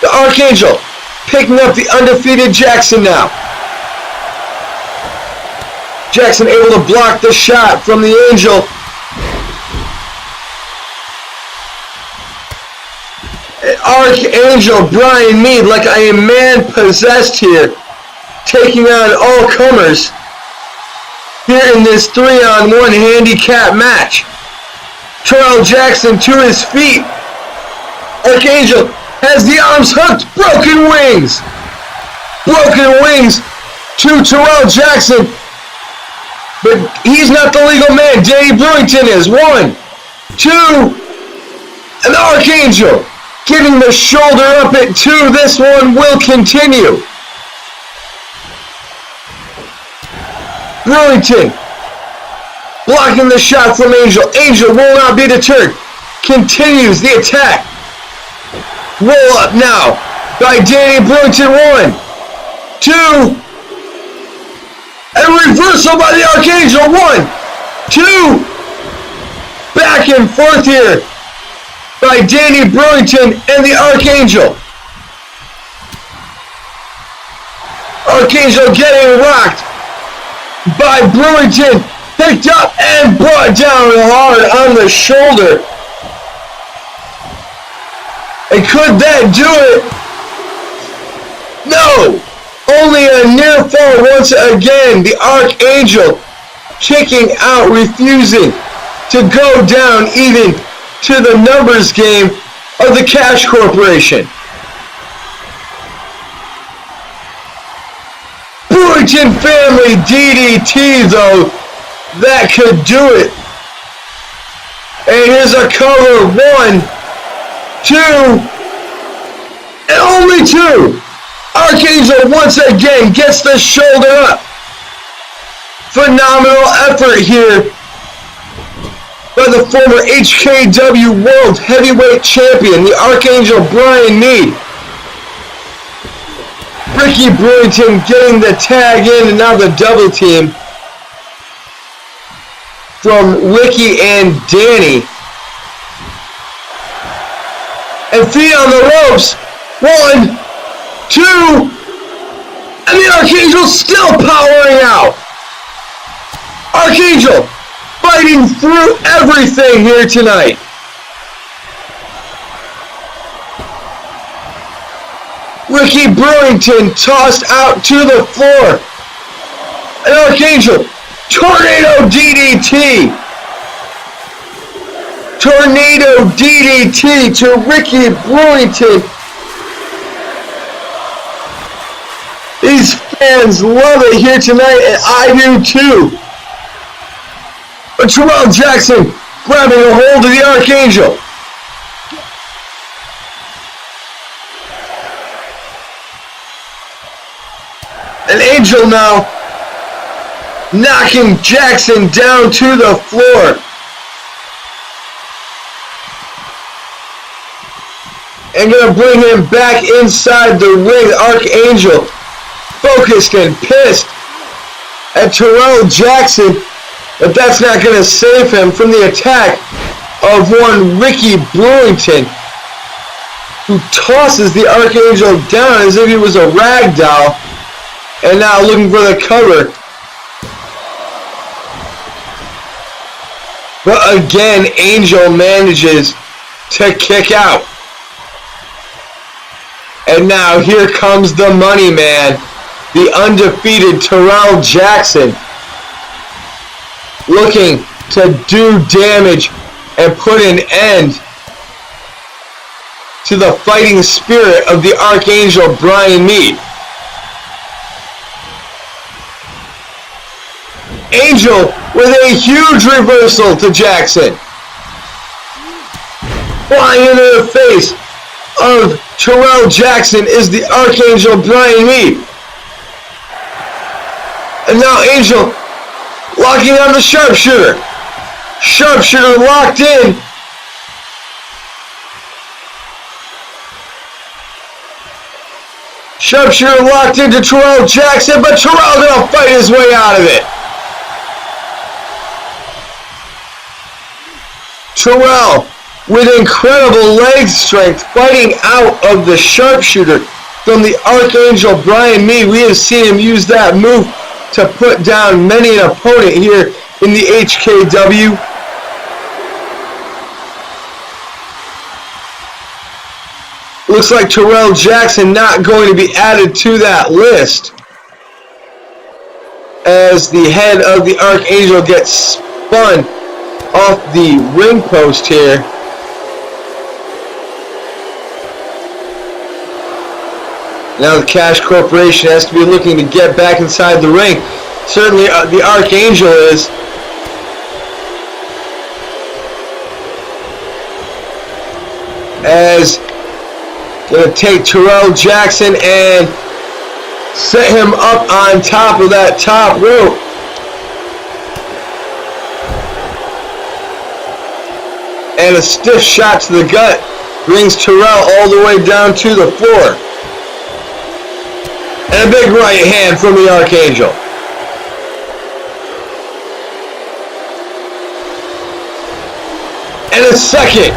The Archangel picking up the undefeated Jackson now. Jackson able to block the shot from the Angel. Archangel Brian Mead like I am man possessed here, taking on all comers here in this 3-on-1 handicap match. Terrell Jackson to his feet. Archangel has the arms hooked. Broken wings. Broken wings to Terrell Jackson. But he's not the legal man. Danny Brewington is. 1, 2, and the Archangel giving the shoulder up at 2. This one will continue. Brewington blocking the shot from Angel. Angel will not be deterred. Continues the attack. Roll up now by Danny Brewington. 1, 2, and reversal by the Archangel. 1, 2, back and forth here by Danny Brewington and the Archangel. Archangel getting rocked by Brewington. Picked up and brought down hard on the shoulder. And could that do it? No! Only a near fall once again. The Archangel kicking out, refusing to go down even to the numbers game of the Cash Corporation. Brewington family DDT though, that could do it. And here's a cover. 1, 2, and only 2. Archangel once again gets the shoulder up. Phenomenal effort here by the former HKW World Heavyweight Champion, the Archangel Brian Mead. Ricky Brewington getting the tag in, and now the double team from Ricky and Danny. and feet on the ropes. 1, 2, and the Archangel's still powering out. Archangel fighting through everything here tonight. Ricky Brewington tossed out to the floor. And Archangel, tornado DDT. Tornado DDT to Ricky Brewington. These fans love it here tonight, and I do too. But Terrell Jackson grabbing a hold of the Archangel. And Angel now knocking Jackson down to the floor. And gonna bring him back inside the ring. Archangel focused and pissed at Terrell Jackson, but that's not gonna save him from the attack of one Ricky Brewington, who tosses the Archangel down as if he was a rag doll, and now looking for the cover. But again, Angel manages to kick out. And now here comes the money man, the undefeated Terrell Jackson, looking to do damage and put an end to the fighting spirit of the Archangel Brian Mead. Angel with a huge reversal to Jackson. Flying into the face of Terrell Jackson is the Archangel Brian Mead. And now Angel locking on the sharpshooter. Sharpshooter locked in. Sharpshooter locked into Terrell Jackson, but Terrell gonna fight his way out of it. Terrell with incredible leg strength fighting out of the sharpshooter from the Archangel Brian Mead. We have seen him use that move to put down many an opponent here in the HKW. Looks like Terrell Jackson not going to be added to that list, as the head of the Archangel gets spun off the ring post here. Now the Cash Corporation has to be looking to get back inside the ring. Certainly the Archangel is. As going to take Terrell Jackson and set him up on top of that top rope. And a stiff shot to the gut brings Terrell all the way down to the floor. And a big right hand from the Archangel. And a second.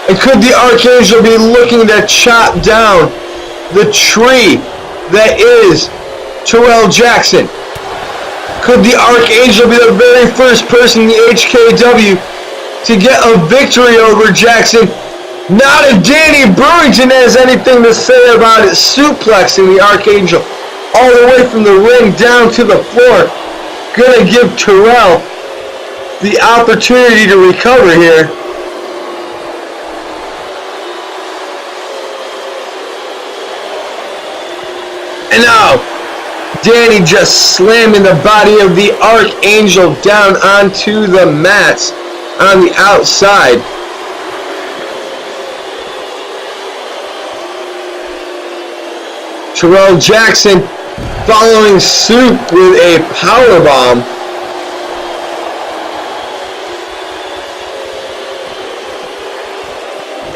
And could the Archangel be looking to chop down the tree that is Terrell Jackson? Could the Archangel be the very first person in the HKW to get a victory over Jackson? Not if Danny Brewington has anything to say about it, suplexing the Archangel all the way from the ring down to the floor. Gonna give Terrell the opportunity to recover here. And now, Danny just slamming the body of the Archangel down onto the mats on the outside. Terrell Jackson following suit with a powerbomb.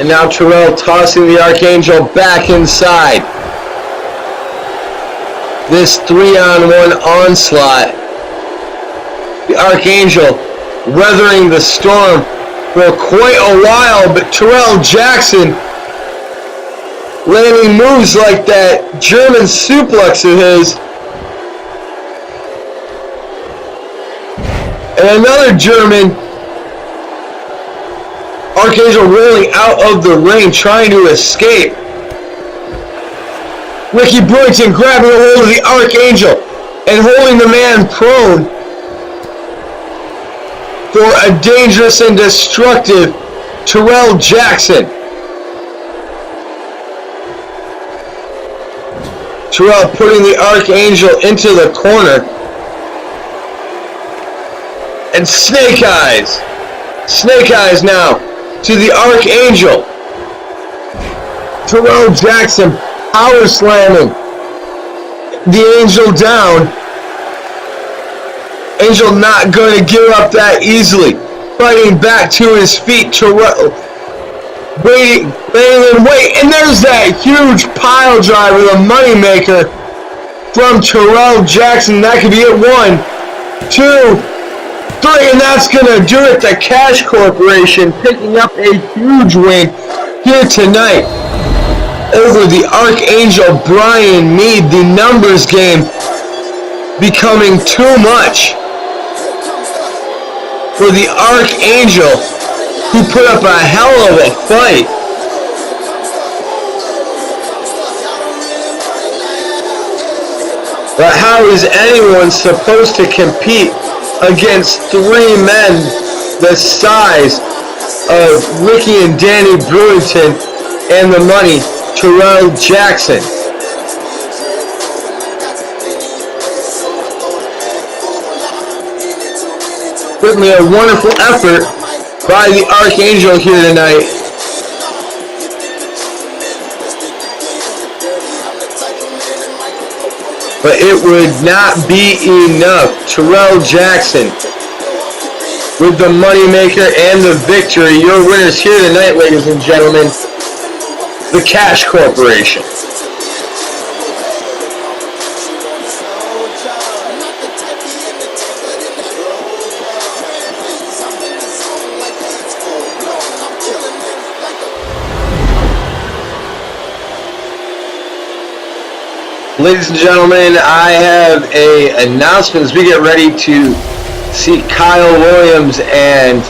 And now Terrell tossing the Archangel back inside. This 3-on-1 onslaught. The Archangel weathering the storm for quite a while, but Terrell Jackson landing moves like that German suplex of his. And another German, Archangel rolling out of the ring, trying to escape. Ricky Brewington grabbing a hold of the Archangel and holding the man prone for a dangerous and destructive Terrell Jackson. Terrell putting the Archangel into the corner. And Snake Eyes. Snake Eyes now to the Archangel. Terrell Jackson power slamming the Angel down. Angel not going to give up that easily. Fighting back to his feet. Terrell waiting and wait. And there's that huge pile driver, the moneymaker from Terrell Jackson. That could be it. 1, 2, 3, and that's going to do it. The Cash Corporation picking up a huge win here tonight over the Archangel Brian Mead. The numbers game becoming too much for the Archangel, who put up a hell of a fight. But how is anyone supposed to compete against 3 men the size of Ricky and Danny Brewington and the money, Terrell Jackson? Certainly a wonderful effort by the Archangel here tonight. But it would not be enough. Terrell Jackson with the moneymaker and the victory. Your winners here tonight, ladies and gentlemen, the Cash Corporation. Ladies and gentlemen, I have an announcement as we get ready to see Kyle Williams and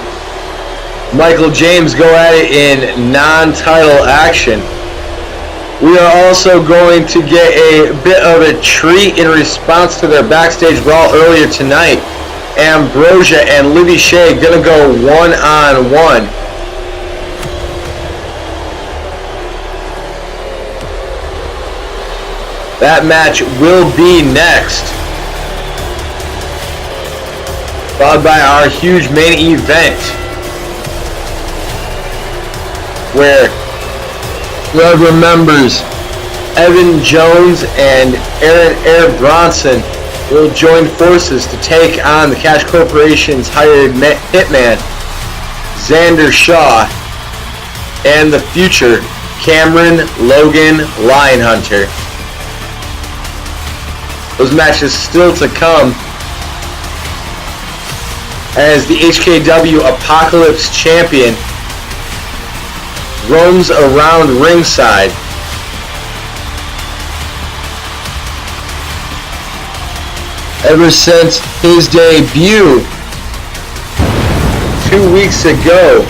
Michael James go at it in non-title action. We are also going to get a bit of a treat in response to their backstage brawl earlier tonight. Ambrosia and Libby Shea going to go one-on-one. That match will be next, followed by our huge main event, where whoever remembers Evan Jones and Aaron Air Bronson will join forces to take on the Cash Corporation's hired hitman, Xander Shaws, and the future Cameron Logan Lionhunter. Those matches still to come as the HKW Apocalypse Champion roams around ringside. Ever since his debut 2 weeks ago,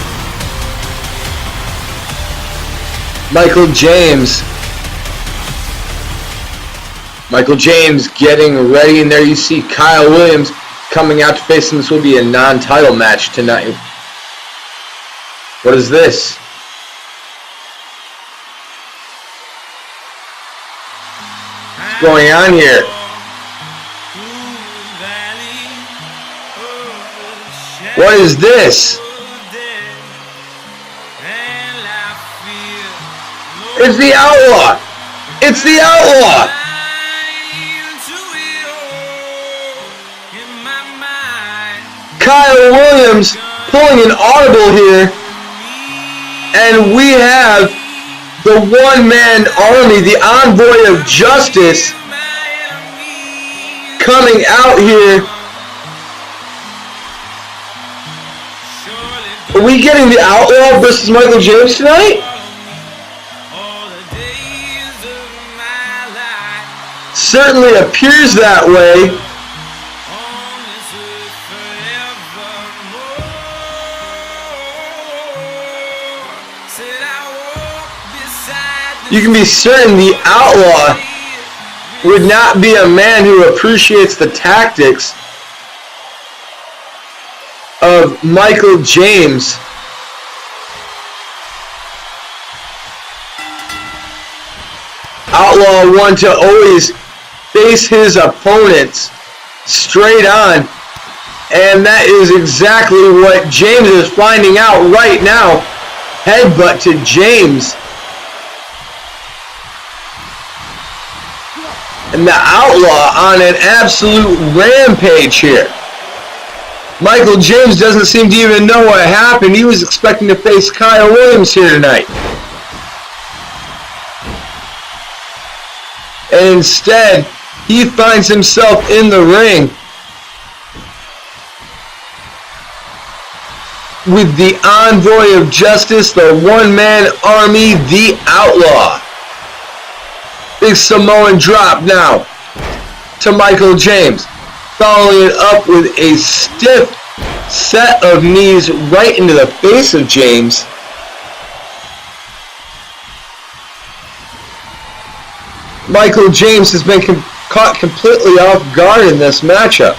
Michael James getting ready, and there you see Kyle Williams coming out to face him. This will be a non-title match tonight. What is this? What's going on here? What is this? It's the Outlaw! It's the Outlaw! Kyle Williams pulling an audible here, and we have the one-man army, the envoy of justice, coming out here. Are we getting the Outlaw versus Michael James tonight? certainly appears that way. You can be certain the Outlaw would not be a man who appreciates the tactics of Michael James. Outlaw one to always face his opponents straight on, and that is exactly what James is finding out right now. Headbutt to James. And the Outlaw on an absolute rampage here. Michael James doesn't seem to even know what happened. He was expecting to face Kyle Williams here tonight. And instead, he finds himself in the ring with the envoy of justice, the one-man army, the Outlaw. Big Samoan drop now to Michael James. Following it up with a stiff set of knees right into the face of James. Michael James has been caught completely off guard in this matchup.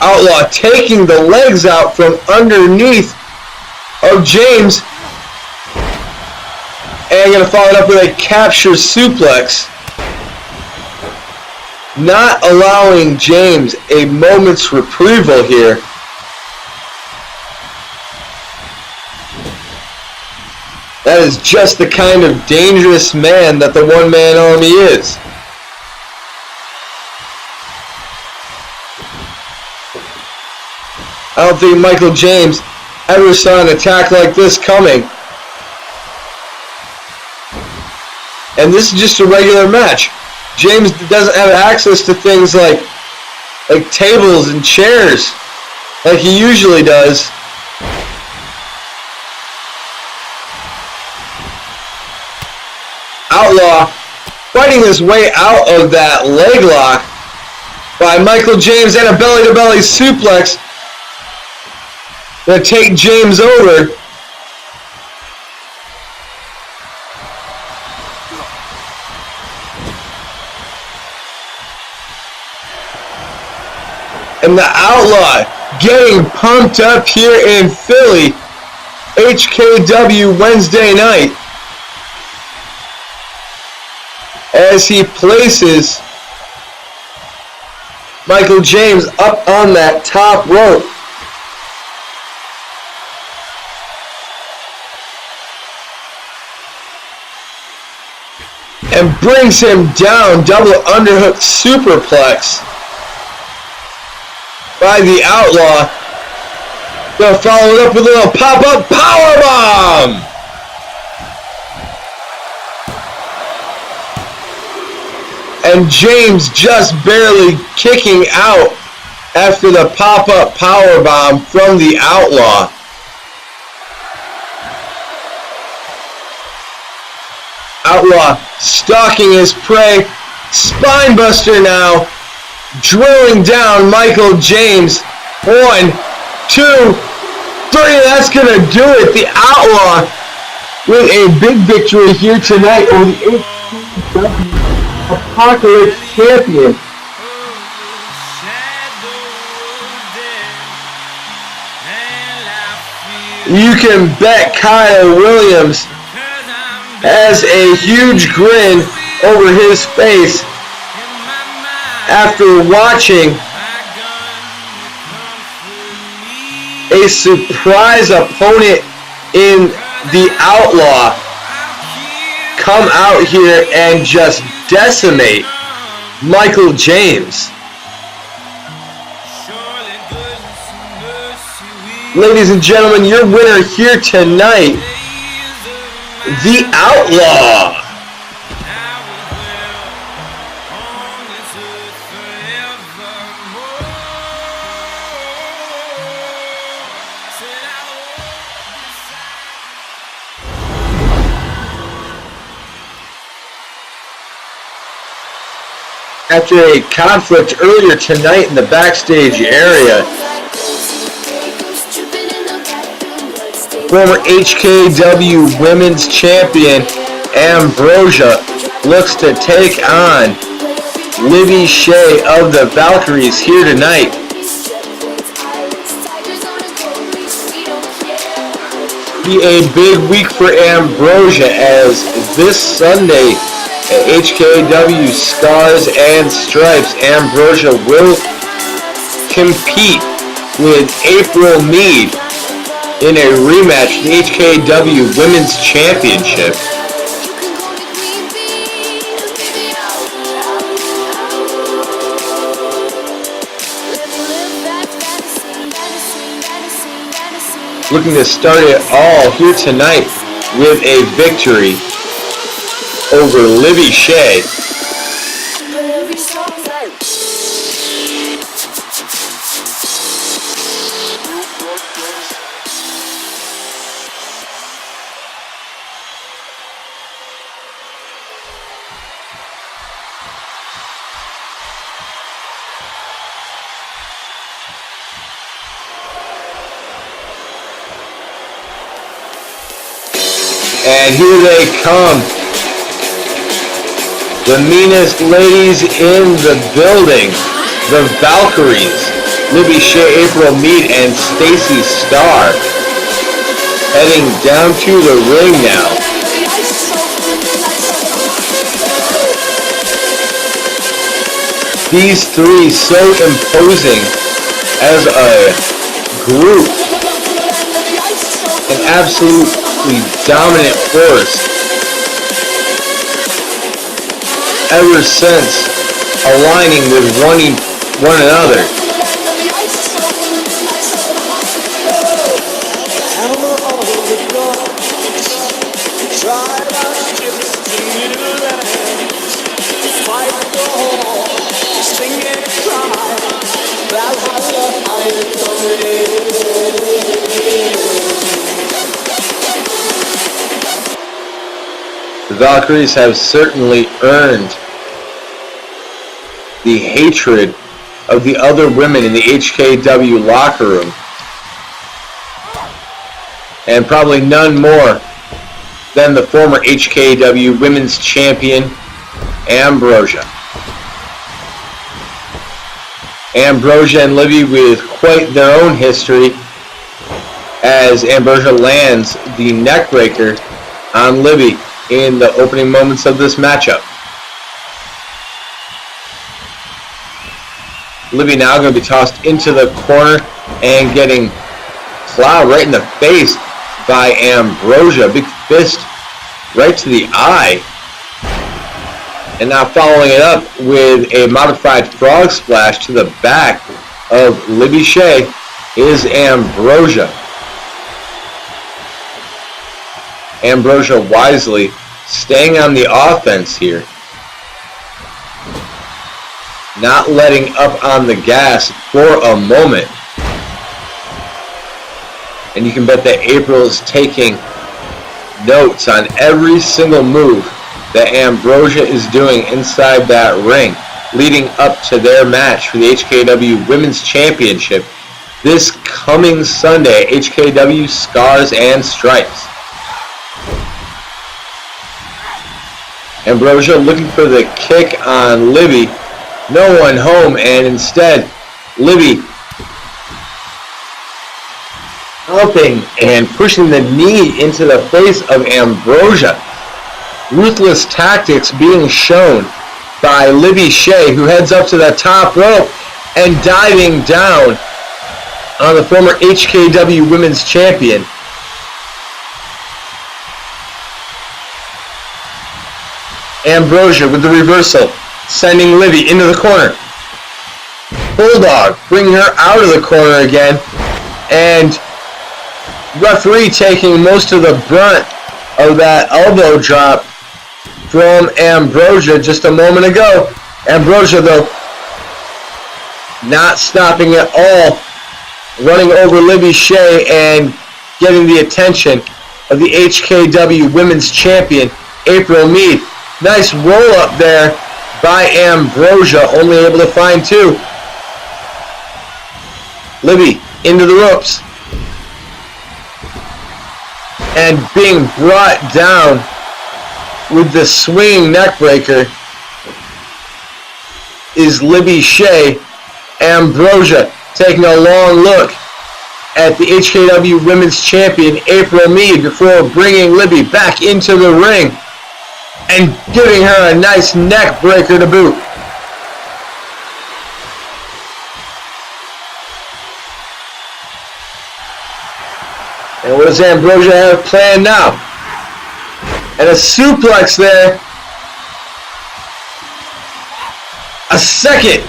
Outlaw taking the legs out from underneath of James. And going to follow it up with a capture suplex. Not allowing James a moment's retrieval here. That is just the kind of dangerous man that the one-man army is. I don't think Michael James ever saw an attack like this coming. And this is just a regular match. James doesn't have access to things like tables and chairs like he usually does. Outlaw fighting his way out of that leg lock by Michael James, and a belly-to-belly suplex that take James over. And the Outlaw getting pumped up here in Philly, HKW Wednesday night, as he places Michael James up on that top rope. And brings him down, double underhook superplex by the Outlaw. Gonna follow it up with a little pop-up powerbomb. And James just barely kicking out after the pop-up powerbomb from the Outlaw. Outlaw stalking his prey. Spinebuster now. Drilling down Michael James. 1, 2, 3. That's going to do it. The Outlaw with a big victory here tonight over the HKW Apocalypse champion. You can bet Kyle Williams has a huge grin over his face after watching a surprise opponent in the Outlaw come out here and just decimate Michael James. Ladies and gentlemen, your winner here tonight, the Outlaw. after a conflict earlier tonight in the backstage area. Former HKW Women's Champion Ambrosia looks to take on Livy Shea of the Valkyries here tonight. Be a big week for Ambrosia, as this Sunday at HKW Scars and Stripes, Ambrosia will compete with April Mead in a rematch for the HKW Women's Championship. Looking to start it all here tonight with a victory over Livy Shea. And here they come. The meanest ladies in the building. The Valkyries. Livy Shea, April Mead, and Stacy Starr. Heading down to the ring now. These three so imposing as a group. An absolutely dominant force ever since aligning with one another. The Valkyries have certainly earned the hatred of the other women in the HKW locker room, and probably none more than the former HKW Women's Champion, Ambrosia. Ambrosia and Livy with quite their own history, as Ambrosia lands the neckbreaker on Livy in the opening moments of this matchup. Livy now going to be tossed into the corner and getting plowed right in the face by Ambrosia. Big fist right to the eye. And now following it up with a modified frog splash to the back of Livy Shea is Ambrosia. Ambrosia wisely staying on the offense here. Not letting up on the gas for a moment. And you can bet that April is taking notes on every single move that Ambrosia is doing inside that ring, leading up to their match for the HKW Women's Championship this coming Sunday, HKW Scars and Stripes. Ambrosia looking for the kick on Livy. No one home, and instead, Livy helping and pushing the knee into the face of Ambrosia. Ruthless tactics being shown by Livy Shea, who heads up to the top rope and diving down on the former HKW Women's Champion. Ambrosia with the reversal, sending Livy into the corner. Bulldog bringing her out of the corner again, and referee taking most of the brunt of that elbow drop from Ambrosia just a moment ago. Ambrosia, though, not stopping at all, running over Livy Shea and getting the attention of the HKW Women's Champion, April Mead. Nice roll up there by Ambrosia, only able to find 2. Libby into the ropes. And being brought down with the swinging neckbreaker is Libby Shea. Ambrosia taking a long look at the HKW Women's Champion April Mead before bringing Libby back into the ring and giving her a nice neck breaker to boot. And what does Ambrosia have planned now? And a suplex there. A second.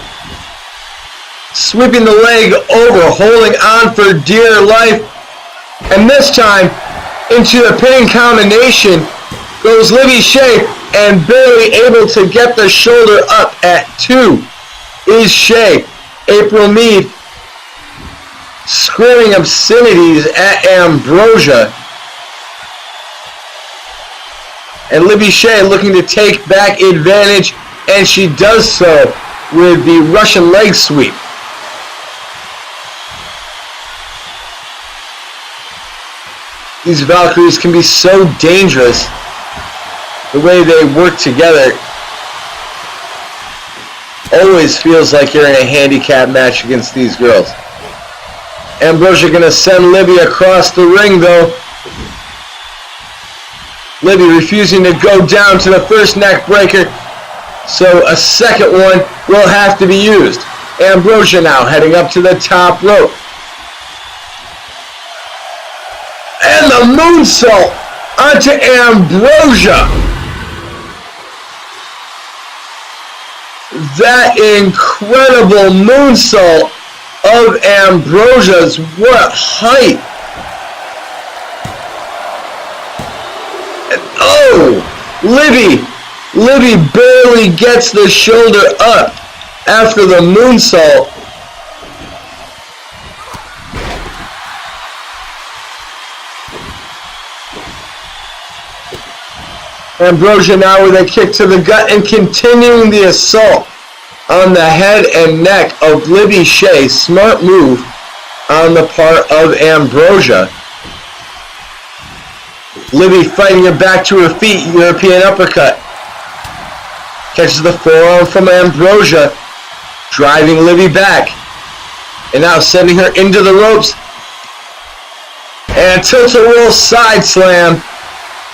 Sweeping the leg over, holding on for dear life. And this time, into the pinning combination goes Libby Shea, and barely able to get the shoulder up at 2 is Shea. April Mead screaming obscenities at Ambrosia. And Libby Shea looking to take back advantage, and she does so with the Russian leg sweep. These Valkyries can be so dangerous, the way they work together. Always feels like you're in a handicap match against these girls. Ambrosia gonna send Libby across the ring though. Libby refusing to go down to the first neck breaker, so a second one will have to be used. Ambrosia now heading up to the top rope. And the moonsault onto Ambrosia. That incredible moonsault of Ambrosia's. What height. And oh, Libby barely gets the shoulder up after the moonsault. Ambrosia now with a kick to the gut and continuing the assault on the head and neck of Libby Shea. Smart move on the part of Ambrosia. Libby fighting her back to her feet. European uppercut. Catches the forearm from Ambrosia, driving Libby back. And now sending her into the ropes. And a tilt-a-whirl side slam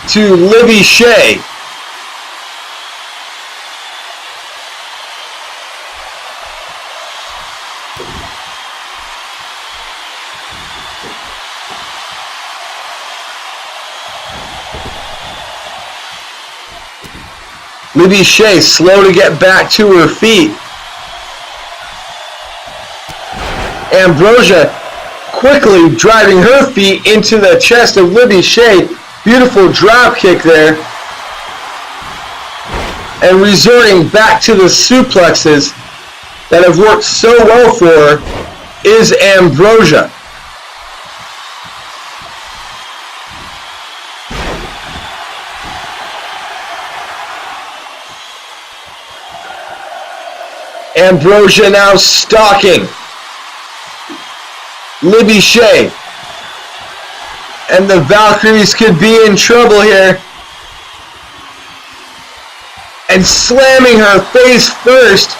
to Libby Shea. Libby Shea slow to get back to her feet. Ambrosia quickly driving her feet into the chest of Libby Shea. Beautiful drop kick there. And resorting back to the suplexes that have worked so well for her is Ambrosia. Ambrosia now stalking Libby Shea. And the Valkyries could be in trouble here. And slamming her face first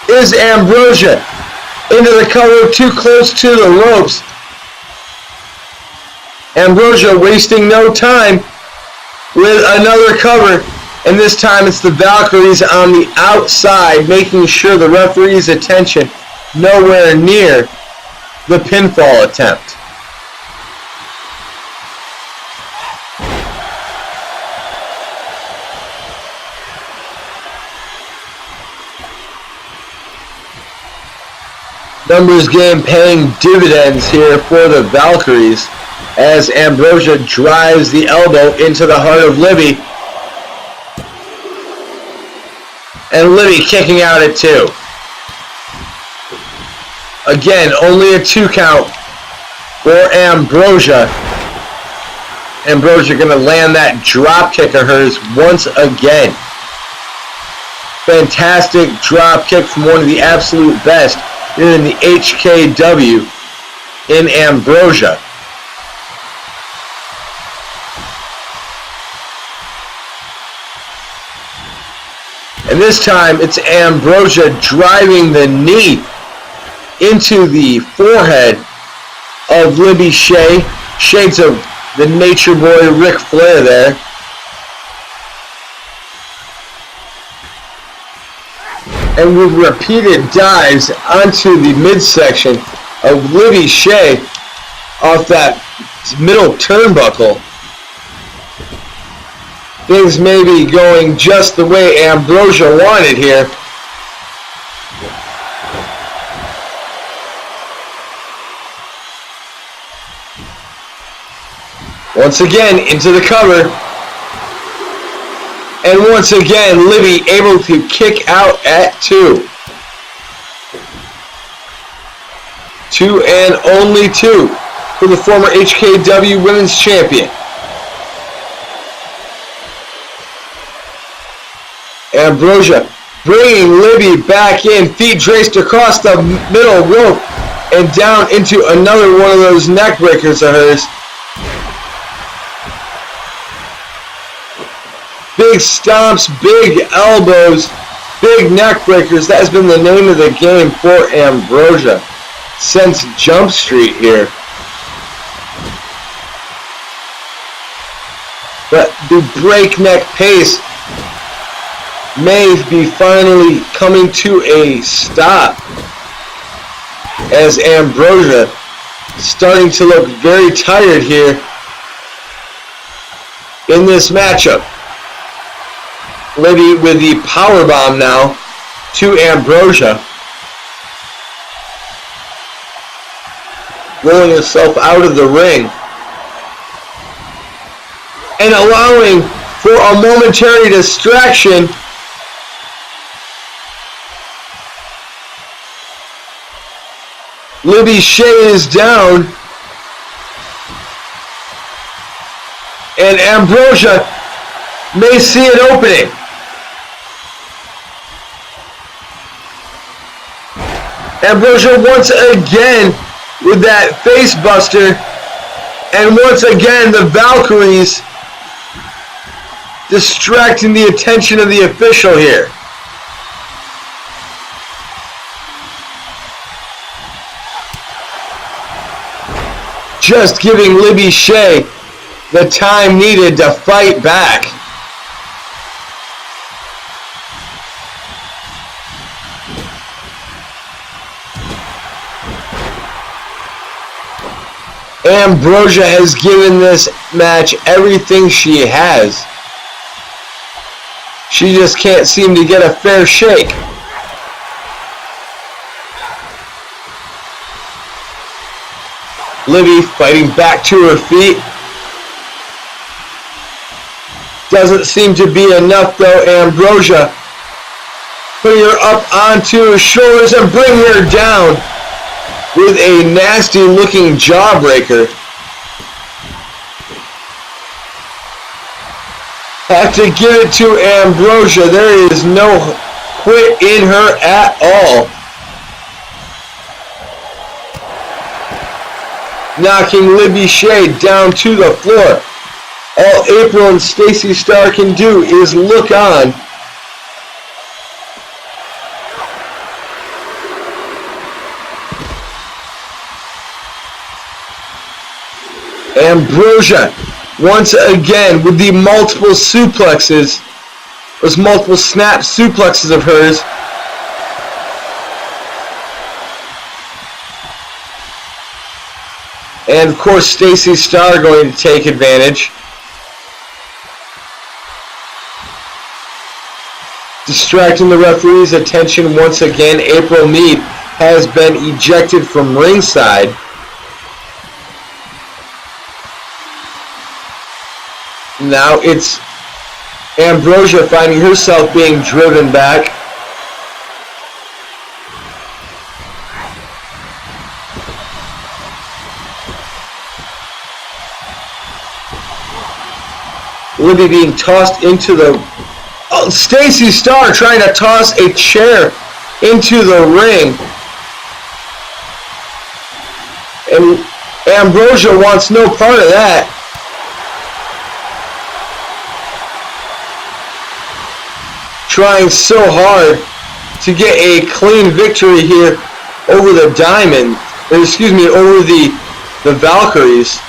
is Ambrosia into the cover, too close to the ropes. Ambrosia wasting no time with another cover. And this time it's the Valkyries on the outside, making sure the referee's attention nowhere near the pinfall attempt. Numbers game paying dividends here for the Valkyries as Ambrosia drives the elbow into the heart of Libby. And Libby kicking out at 2. Again, only a 2 count for Ambrosia. Ambrosia going to land that drop kick of hers once again. Fantastic drop kick from one of the absolute best here in the HKW in Ambrosia. And this time it's Ambrosia driving the knee into the forehead of Libby Shea. Shades of the Nature Boy Ric Flair there. And with repeated dives onto the midsection of Libby Shea off that middle turnbuckle. Things may be going just the way Ambrosia wanted here. Once again, into the cover. And once again, Libby able to kick out at 2. 2 and only 2 for the former HKW Women's Champion. Ambrosia bringing Libby back in, feet traced across the middle rope and down into another one of those neck breakers of hers. Big stomps, big elbows, big neck breakers. That has been the name of the game for Ambrosia since Jump Street here. But the breakneck pace may be finally coming to a stop as Ambrosia starting to look very tired here in this matchup. Libby with the powerbomb now to Ambrosia, rolling herself out of the ring and allowing for a momentary distraction. Libby Shea is down, and Ambrosia may see an opening. Ambrosia once again with that face buster, and once again the Valkyries distracting the attention of the official here. Just giving Libby Shea the time needed to fight back. Ambrosia has given this match everything she has. She just can't seem to get a fair shake. Libby fighting back to her feet. Doesn't seem to be enough though. Ambrosia putting her up onto her shoulders and bringing her down with a nasty looking jawbreaker. Have to give it to Ambrosia. There is no quit in her at all. Knocking Libby Shea down to the floor. All April and Stacy Starr can do is look on. Ambrosia once again with the multiple suplexes, those multiple snap suplexes of hers. And of course Stacy Starr going to take advantage. Distracting the referee's attention once again. April Mead has been ejected from ringside. Now it's Ambrosia finding herself being driven back. Libby being tossed into the Now, Stacy Starr trying to toss a chair into the ring. And Ambrosia wants no part of that. Trying so hard to get a clean victory here over the Diamond. Excuse me, over the Valkyries.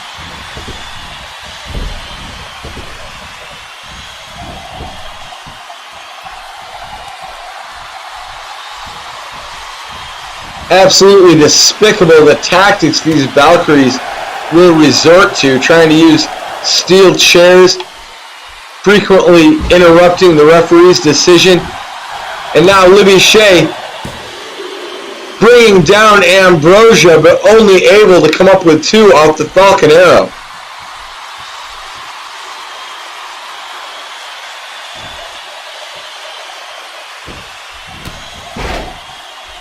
Absolutely despicable the tactics these Valkyries will resort to, trying to use steel chairs, frequently interrupting the referee's decision. And now Libby Shea bringing down Ambrosia, but only able to come up with 2 off the Falcon Arrow.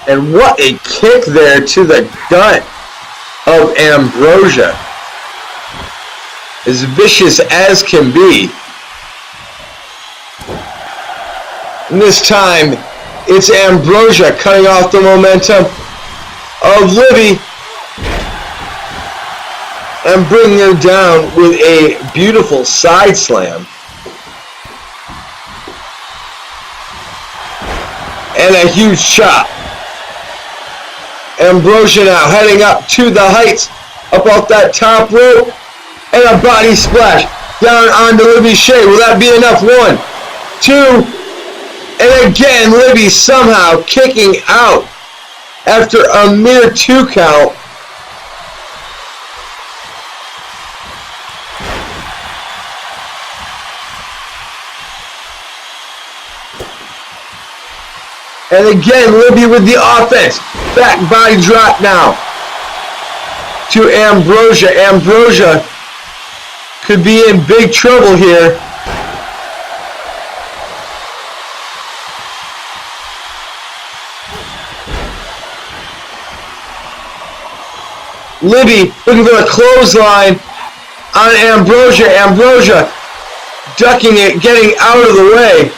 And what a kick there to the gut of Ambrosia. As vicious as can be. And this time, it's Ambrosia cutting off the momentum of Libby and bringing her down with a beautiful side slam. And a huge chop. Ambrosia now heading up to the heights, up off that top rope, and a body splash down onto Libby Shea. Will that be enough? 1, 2, and again Libby somehow kicking out after a mere 2 count. And again, Libby with the offense. Back body drop now to Ambrosia. Ambrosia could be in big trouble here. Libby looking for a clothesline on Ambrosia. Ambrosia ducking it, getting out of the way.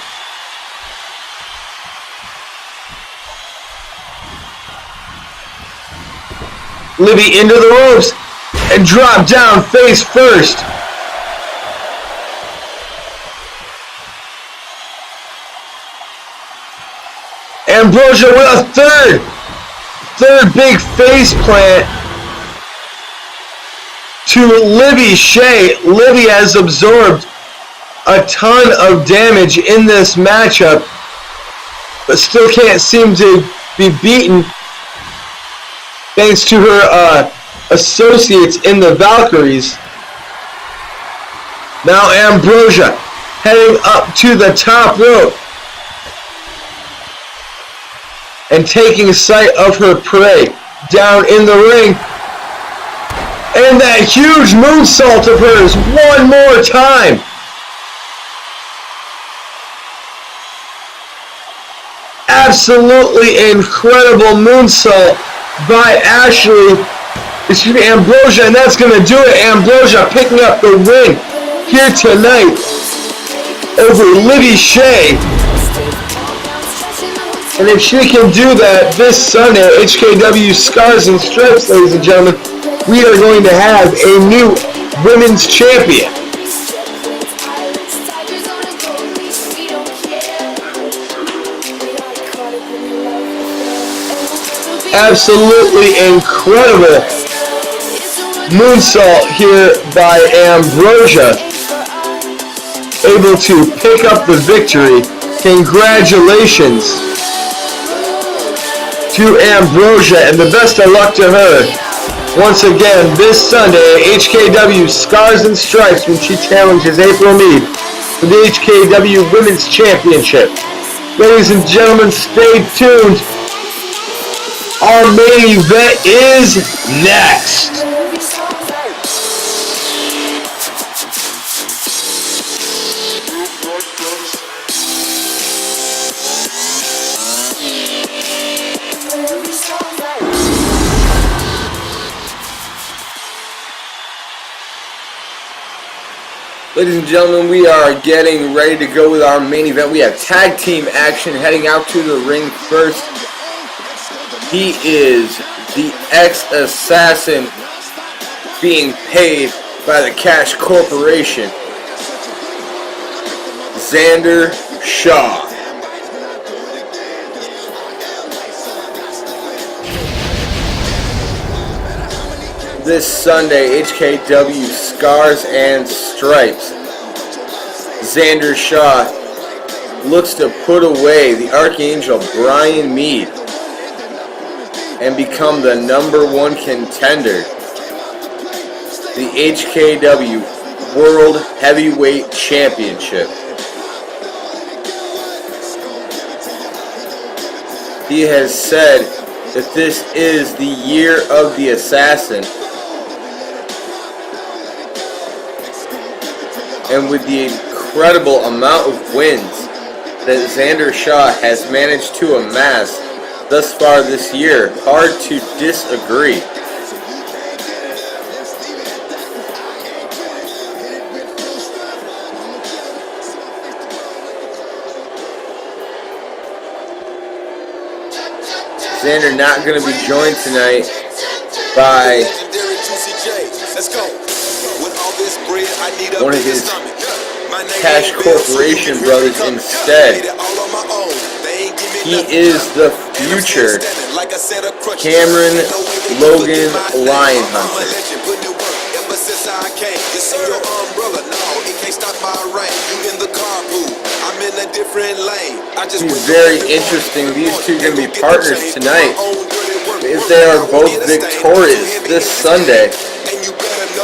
Libby into the ropes and drop down face first. Ambrosia with a third big face plant to Libby Shea. Libby has absorbed a ton of damage in this matchup, but still can't seem to be beaten thanks to her associates in the Valkyries. Now Ambrosia heading up to the top rope and taking sight of her prey down in the ring. And that huge moonsault of hers one more time. Absolutely incredible moonsault by Ambrosia, and that's going to do it. Ambrosia picking up the win here tonight over Libby Shea. And if she can do that this Sunday, HKW Scars and Stripes, ladies and gentlemen, we are going to have a new women's champion. Absolutely incredible moonsault here by Ambrosia. Able to pick up the victory. Congratulations to Ambrosia, and the best of luck to her once again this Sunday at HKW Scars and Stripes when she challenges April Mead for the HKW Women's Championship. Ladies and gentlemen, stay tuned. Our main event is next. Ladies and gentlemen, we are getting ready to go with our main event. We have tag team action heading out to the ring first. He is the ex-assassin being paid by the Cash Corporation, Xander Shaws. This Sunday, HKW Scars and Stripes. Xander Shaws looks to put away the Archangel Brian Mead and become the #1 contender, the HKW World Heavyweight Championship. He has said that this is the year of the assassin. And with the incredible amount of wins that Xander Shaws has managed to amass thus far this year, hard to disagree. Xander not going to be joined tonight by one of his Cash Corporation brothers. Instead, he is the future Cameron Logan Lionhunter. He's very interesting. These two are going to be partners tonight. If they are both victorious this Sunday,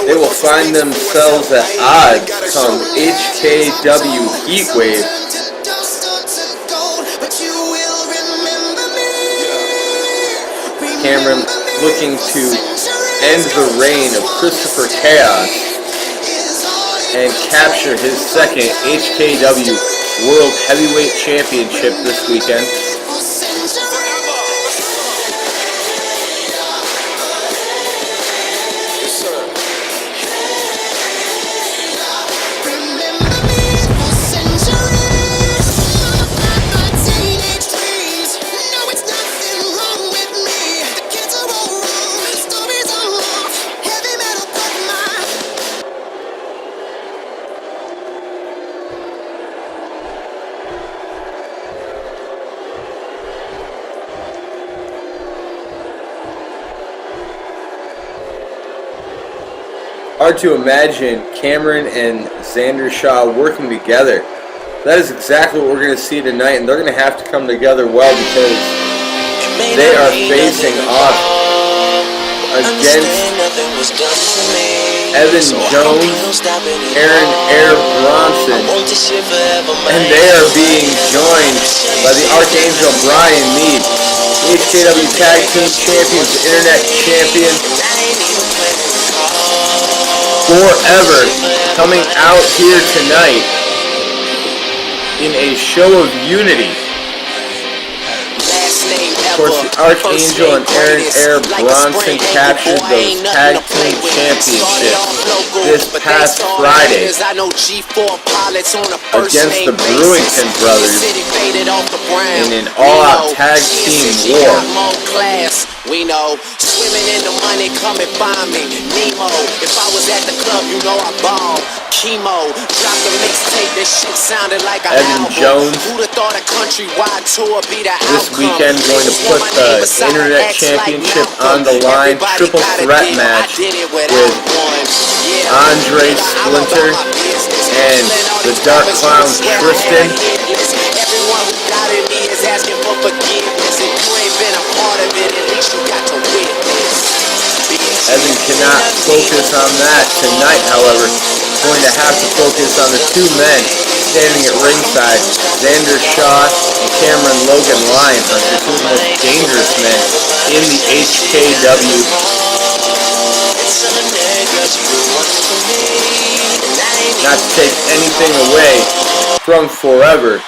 they will find themselves at odds come HKW Heatwave. Cameron looking to end the reign of Christopher Chaos and capture his second HKW World Heavyweight Championship this weekend. Hard to imagine Cameron and Xander Shaws working together. That is exactly what we're going to see tonight, and they're going to have to come together well because they are facing off against Evan Jones, Aaron Air Bronson, and they are being joined by the Archangel Brian Mead, HKW Tag Team Champions, Internet Champion, forever, coming out here tonight in a show of unity. Of course, the Archangel and Aaron Air Bronson captured those tag team championships this past Friday against the Brewington brothers in an all-out tag team war. We know, swimming in the money, come and find me. Nemo, if I was at the club, you know I ball. Chemo, drop the mixtape, this shit sounded like a Evan album. Jones, Who'da thought a countrywide tour be the this outcome? weekend going to put the Internet Championship on the line. Triple threat match with Andre Splinter and the Dark Clown Tristan. Everyone who doubted me is asking for forgiveness. If you ain't been a part of it, at least you got to witness. Evan cannot focus on that tonight, however. Going to have to focus on the two men standing at ringside, Xander Shaws and Cameron Logan Lionhunter, two of the most dangerous men in the HKW. Not to take anything away from Forever,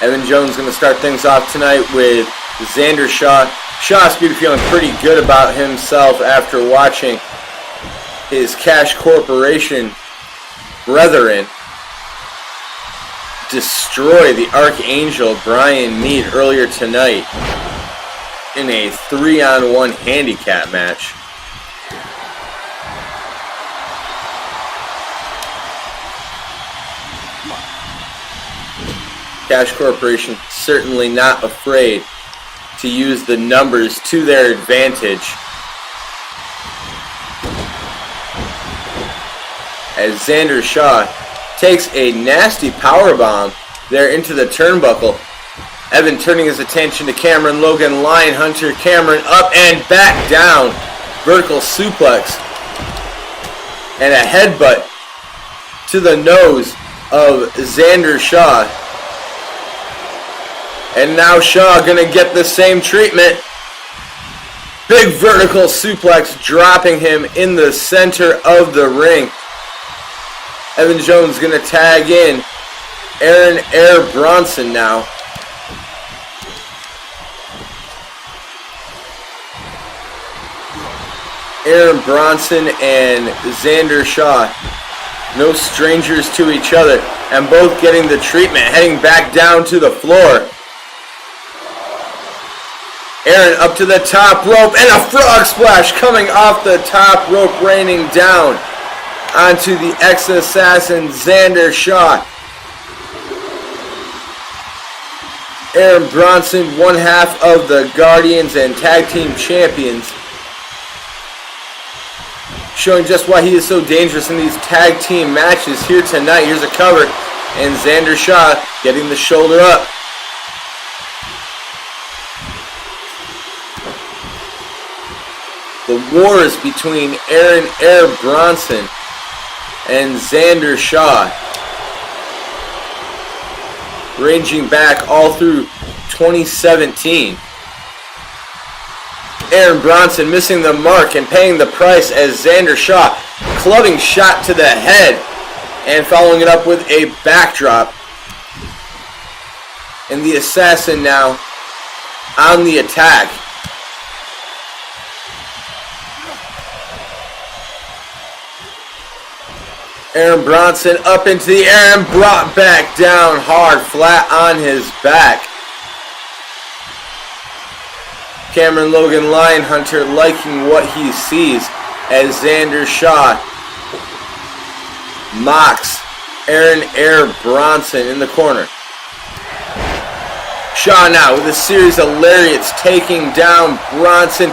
Evan Jones going to start things off tonight with Xander Shaws. Shaws be feeling pretty good about himself after watching his Cash Corporation brethren destroy the Archangel Brian Mead earlier tonight in a 3-on-1 handicap match. Cash Corporation certainly not afraid to use the numbers to their advantage, as Xander Shaws takes a nasty powerbomb there into the turnbuckle. Evan turning his attention to Cameron Logan, Lion Hunter. Cameron up and back down. Vertical suplex. And a headbutt to the nose of Xander Shaws. And now Shaw gonna get the same treatment. Big vertical suplex, dropping him in the center of the ring. Evan Jones gonna tag in Aaron Air Bronson now. Aaron Bronson and Xander Shaws, no strangers to each other, and both getting the treatment, heading back down to the floor. Aaron up to the top rope, and a frog splash coming off the top rope, raining down onto the ex-assassin Xander Shaws. Aaron Bronson, one half of the Guardians and Tag Team Champions, showing just why he is so dangerous in these tag team matches here tonight. Here's a cover, and Xander Shaws getting the shoulder up. The wars between Aaron Air Bronson and Xander Shaws, ranging back all through 2017. Aaron Bronson missing the mark and paying the price as Xander Shaws clubbing shot to the head and following it up with a backdrop. And the assassin now on the attack. Aaron Bronson up into the air and brought back down hard, flat on his back. Cameron Logan Lion Hunter liking what he sees as Xander Shaws mocks Aaron Air Bronson in the corner. Shaws now with a series of lariats taking down Bronson,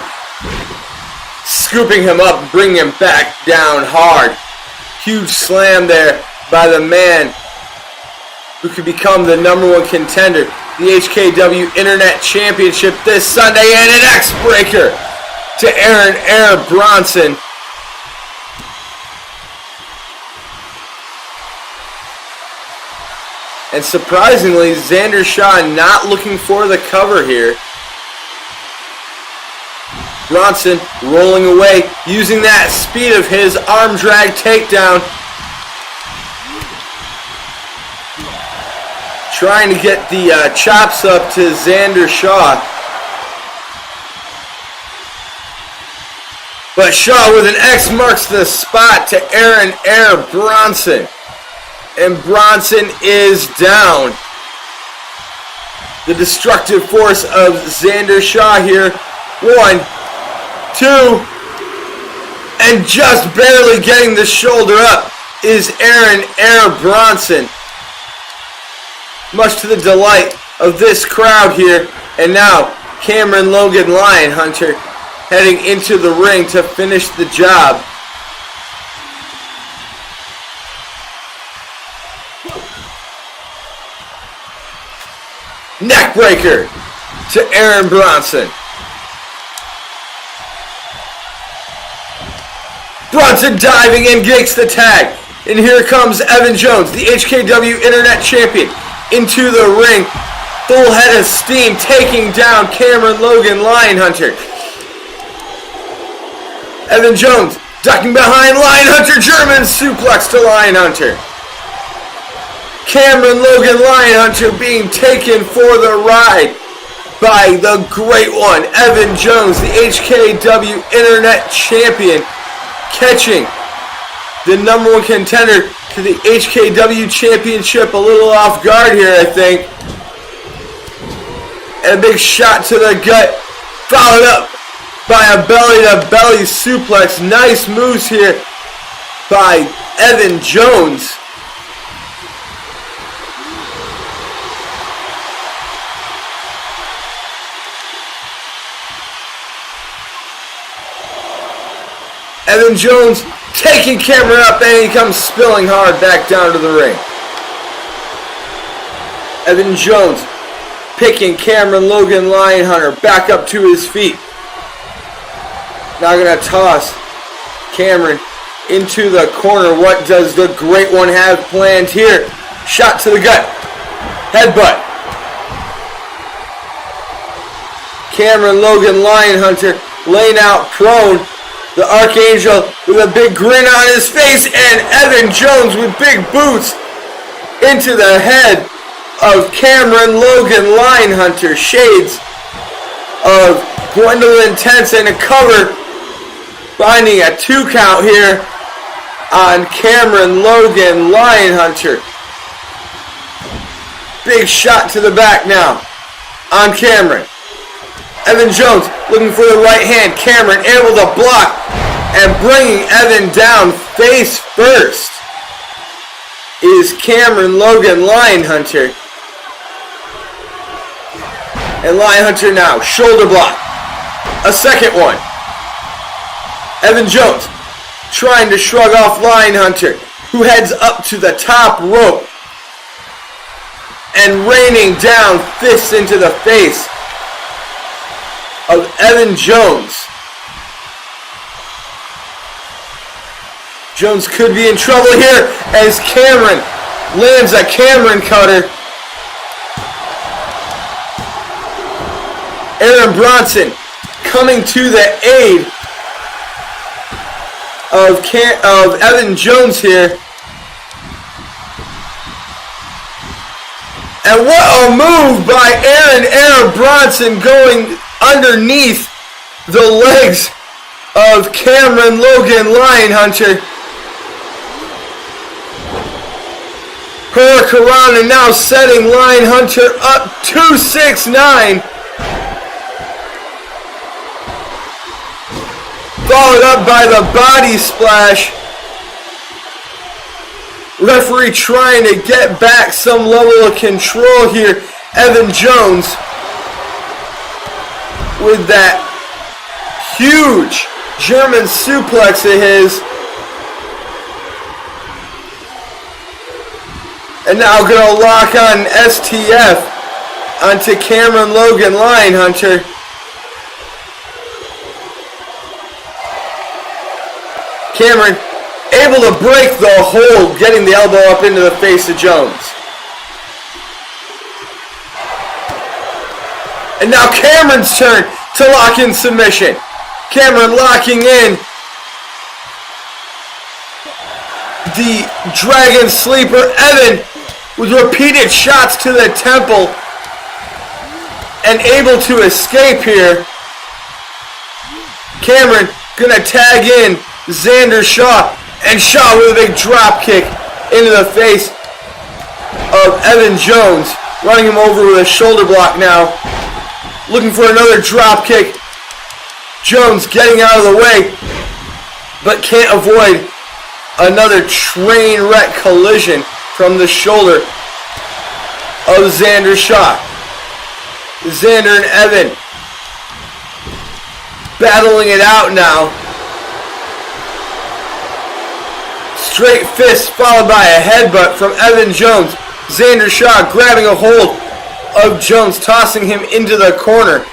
scooping him up, bringing him back down hard. Huge slam there by the man who could become the #1 contender, the HKW Internet Championship this Sunday, and an X-Breaker to Aaron Air Bronson. And surprisingly, Xander Shaws not looking for the cover here. Bronson rolling away, using that speed of his arm drag takedown. Trying to get the chops up to Xander Shaws. But Shaws with an X marks the spot to Aaron Air Bronson. And Bronson is down. The destructive force of Xander Shaws here. 1, 2, and just barely getting the shoulder up is Aaron Air Bronson. Much to the delight of this crowd here. And now Cameron Logan Lion Hunter heading into the ring to finish the job. Neckbreaker to Aaron Bronson. Bronson diving in, gets the tag. And here comes Evan Jones, the HKW Internet Champion, into the ring. Full head of steam, taking down Cameron Logan Lion Hunter. Evan Jones ducking behind Lion Hunter, German suplex to Lion Hunter. Cameron Logan Lionhunter being taken for the ride by the great one, Evan Jones, the HKW Internet Champion, catching the number one contender to the HKW Championship a little off guard here, I think. And a big shot to the gut, followed up by a belly-to-belly suplex. Nice moves here by Evan Jones. Evan Jones taking Cameron up, and he comes spilling hard back down to the ring. Evan Jones picking Cameron Logan Lionhunter back up to his feet. Now going to toss Cameron into the corner. What does the great one have planned here? Shot to the gut. Headbutt. Cameron Logan Lionhunter laying out prone. The Archangel with a big grin on his face, and Evan Jones with big boots into the head of Cameron Logan Lionhunter. Shades of Gwendolyn Tense and a cover, finding a 2 count here on Cameron Logan Lionhunter. Big shot to the back now on Cameron. Evan Jones looking for the right hand. Cameron able to block and bringing Evan down face first is Cameron Logan Lionhunter. And Lionhunter now, shoulder block. A second one. Evan Jones trying to shrug off Lionhunter, who heads up to the top rope and raining down fists into the face of Evan Jones. Jones could be in trouble here as Cameron lands a Cameron cutter. Aaron Bronson coming to the aid of Evan Jones here. And what a move by Aaron Bronson, going underneath the legs of Cameron Logan Lionhunter. Hurricanrana now setting Lionhunter up 2-6-9. Followed up by the body splash. Referee trying to get back some level of control here. Evan Jones with that huge German suplex of his. And now going to lock on STF onto Cameron Logan Lionhunter. Cameron able to break the hold, getting the elbow up into the face of Jones. And now Cameron's turn to lock in submission. Cameron locking in the Dragon Sleeper. Evan with repeated shots to the temple and able to escape here. Cameron gonna tag in Xander Shaws, and Shaw with a big drop kick into the face of Evan Jones, running him over with a shoulder block now. Looking for another drop kick. Jones getting out of the way, but can't avoid another train wreck collision from the shoulder of Xander Shaws. Xander and Evan battling it out now. Straight fist followed by a headbutt from Evan Jones. Xander Shaws grabbing a hold of Jones, tossing him into the corner.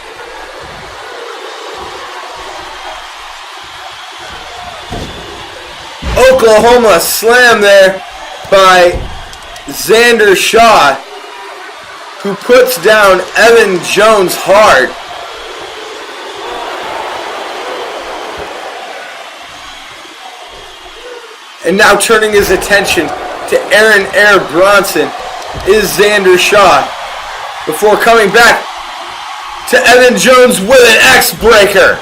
Oklahoma slam there by Xander Shaws, who puts down Evan Jones hard. And now turning his attention to Aaron Bronson is Xander Shaws before coming back to Evan Jones with an X-Breaker.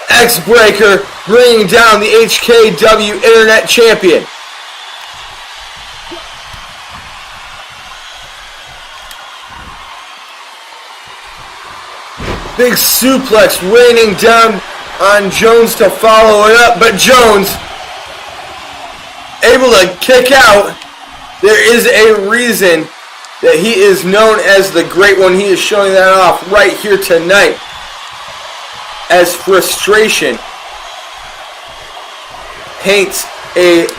X-Breaker bringing down the HKW Internet Champion. Big suplex raining down on Jones to follow it up, but Jones able to kick out. There is a reason that he is known as the Great One. He is showing that off right here tonight as frustration paints a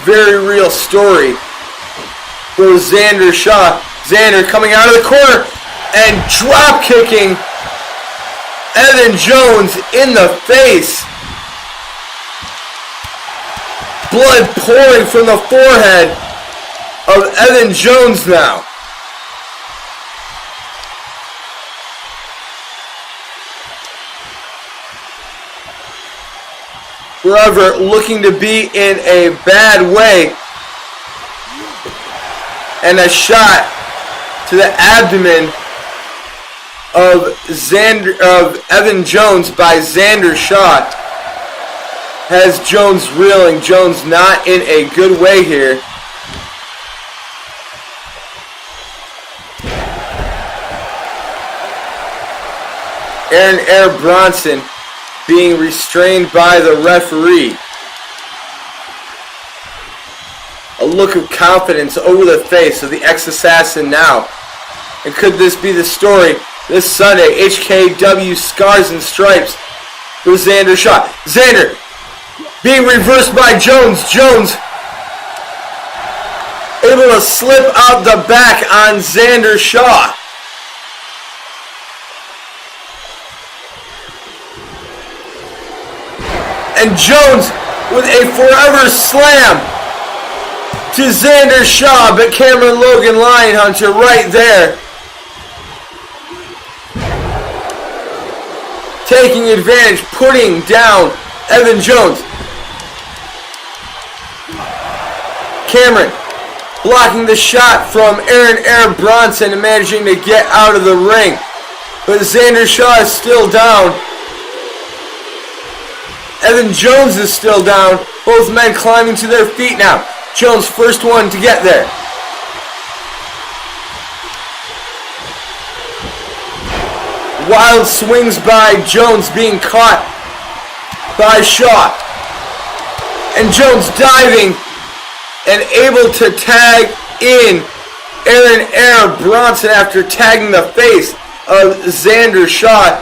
very real story for Xander Shaws. Xander coming out of the corner and drop kicking Evan Jones in the face. Blood pouring from the forehead of Evan Jones now. Forever looking to be in a bad way. And a shot to the abdomen of Evan Jones by Xander Shaws has Jones reeling. Jones not in a good way here. Aaron Bronson being restrained by the referee. A look of confidence over the face of the ex-assassin now. And could this be the story this Sunday? HKW Scars and Stripes for Xander Shaws. Xander being reversed by Jones. Jones able to slip out the back on Xander Shaws. And Jones with a forever slam to Xander Shaws, but Cameron Logan Lionhunter right there, taking advantage, putting down Evan Jones. Cameron blocking the shot from Aaron Bronson and managing to get out of the ring. But Xander Shaws is still down. Evan Jones is still down. Both men climbing to their feet now. Jones first one to get there. Wild swings by Jones being caught by Shaws. And Jones diving and able to tag in Aaron Bronson after tagging the face of Xander Shaws.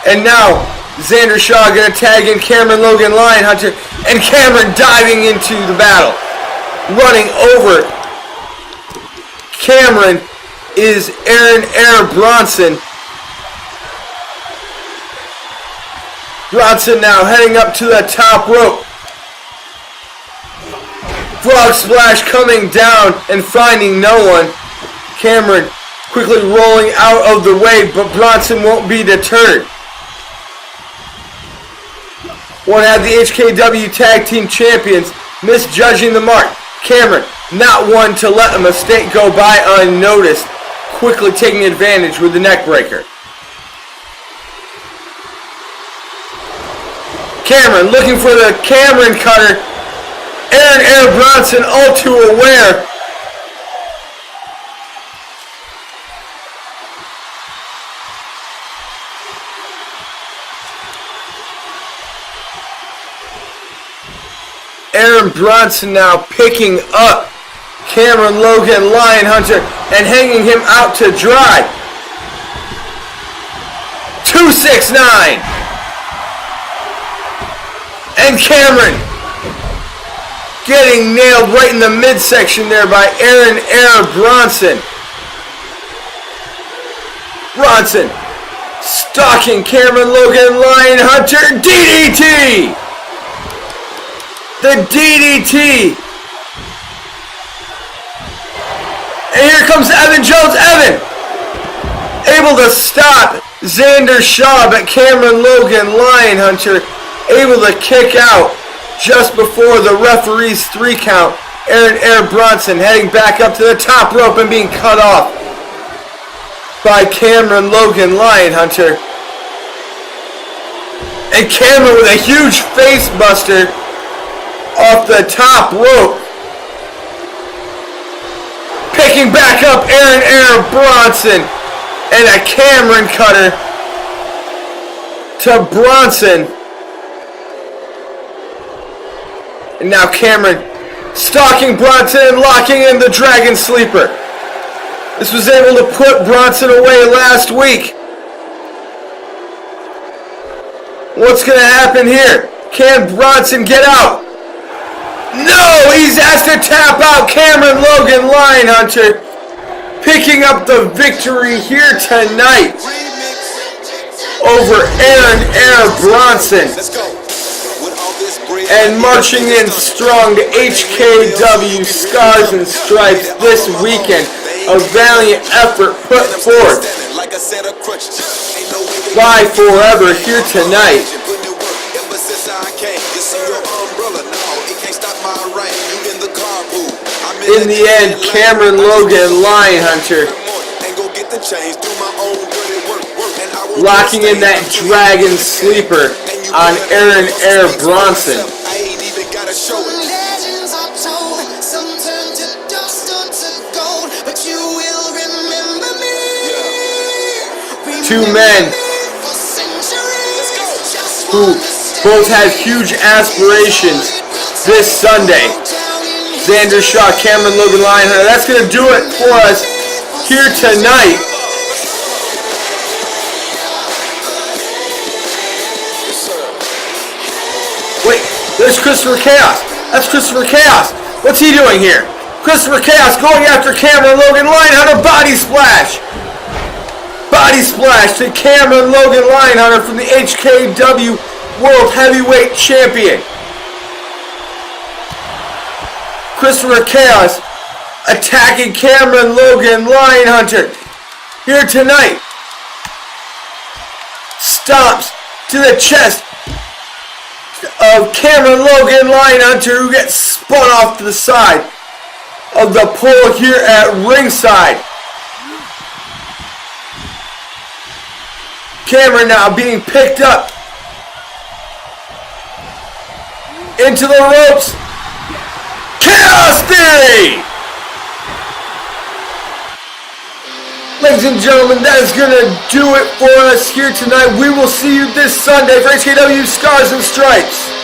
And now Xander Shaws going to tag in Cameron Logan Lionhunter, and Cameron diving into the battle. Running over Cameron is Aaron Bronson. Bronson now heading up to the top rope. Frog splash coming down and finding no one. Cameron quickly rolling out of the way, but Bronson won't be deterred. One had the HKW Tag Team Champions misjudging the mark. Cameron, not one to let a mistake go by unnoticed, quickly taking advantage with the neck breaker. Cameron looking for the Cameron cutter. Aaron Bronson all too aware. Aaron Bronson now picking up Cameron Logan Lionhunter and hanging him out to dry. 269. And Cameron getting nailed right in the midsection there by Aaron Bronson. Bronson stalking Cameron Logan Lionhunter. DDT! The DDT. And here comes Evan Jones. Evan able to stop Xander Shaws, but Cameron Logan Lionhunter able to kick out just before the referee's 3 count Aaron Bronson heading back up to the top rope and being cut off by Cameron Logan Lionhunter. And Cameron with a huge face buster off the top rope. Picking back up Aaron Bronson. And a Cameron cutter to Bronson. And now Cameron stalking Bronson and locking in the Dragon Sleeper. This was able to put Bronson away last week. What's going to happen here? Can Bronson get out? No! He's asked to tap out Cameron Logan Lionhunter. Picking up the victory here tonight over Aaron Bronson. And marching in strong to HKW Scars and Stripes this weekend. A valiant effort put forth by Forever here tonight. In the end, Cameron Logan Lionhunter locking in that Dragon Sleeper on Aaron Bronson. Two men who both have huge aspirations this Sunday. Xander Shaws, Cameron Logan Lionhunter. That's going to do it for us here tonight. Wait, there's Christopher Chaos. That's Christopher Chaos. What's he doing here? Christopher Chaos going after Cameron Logan Lionhunter. Body splash. Body splash to Cameron Logan Lionhunter from the HKW World Heavyweight Champion. Christopher Chaos attacking Cameron Logan Lionhunter here tonight. Stomps to the chest of Cameron Logan Lionhunter, who gets spun off to the side of the pole here at ringside. Cameron now being picked up into the ropes. Chaos Theory! Ladies and gentlemen, that is going to do it for us here tonight. We will see you this Sunday for HKW Scars and Stripes.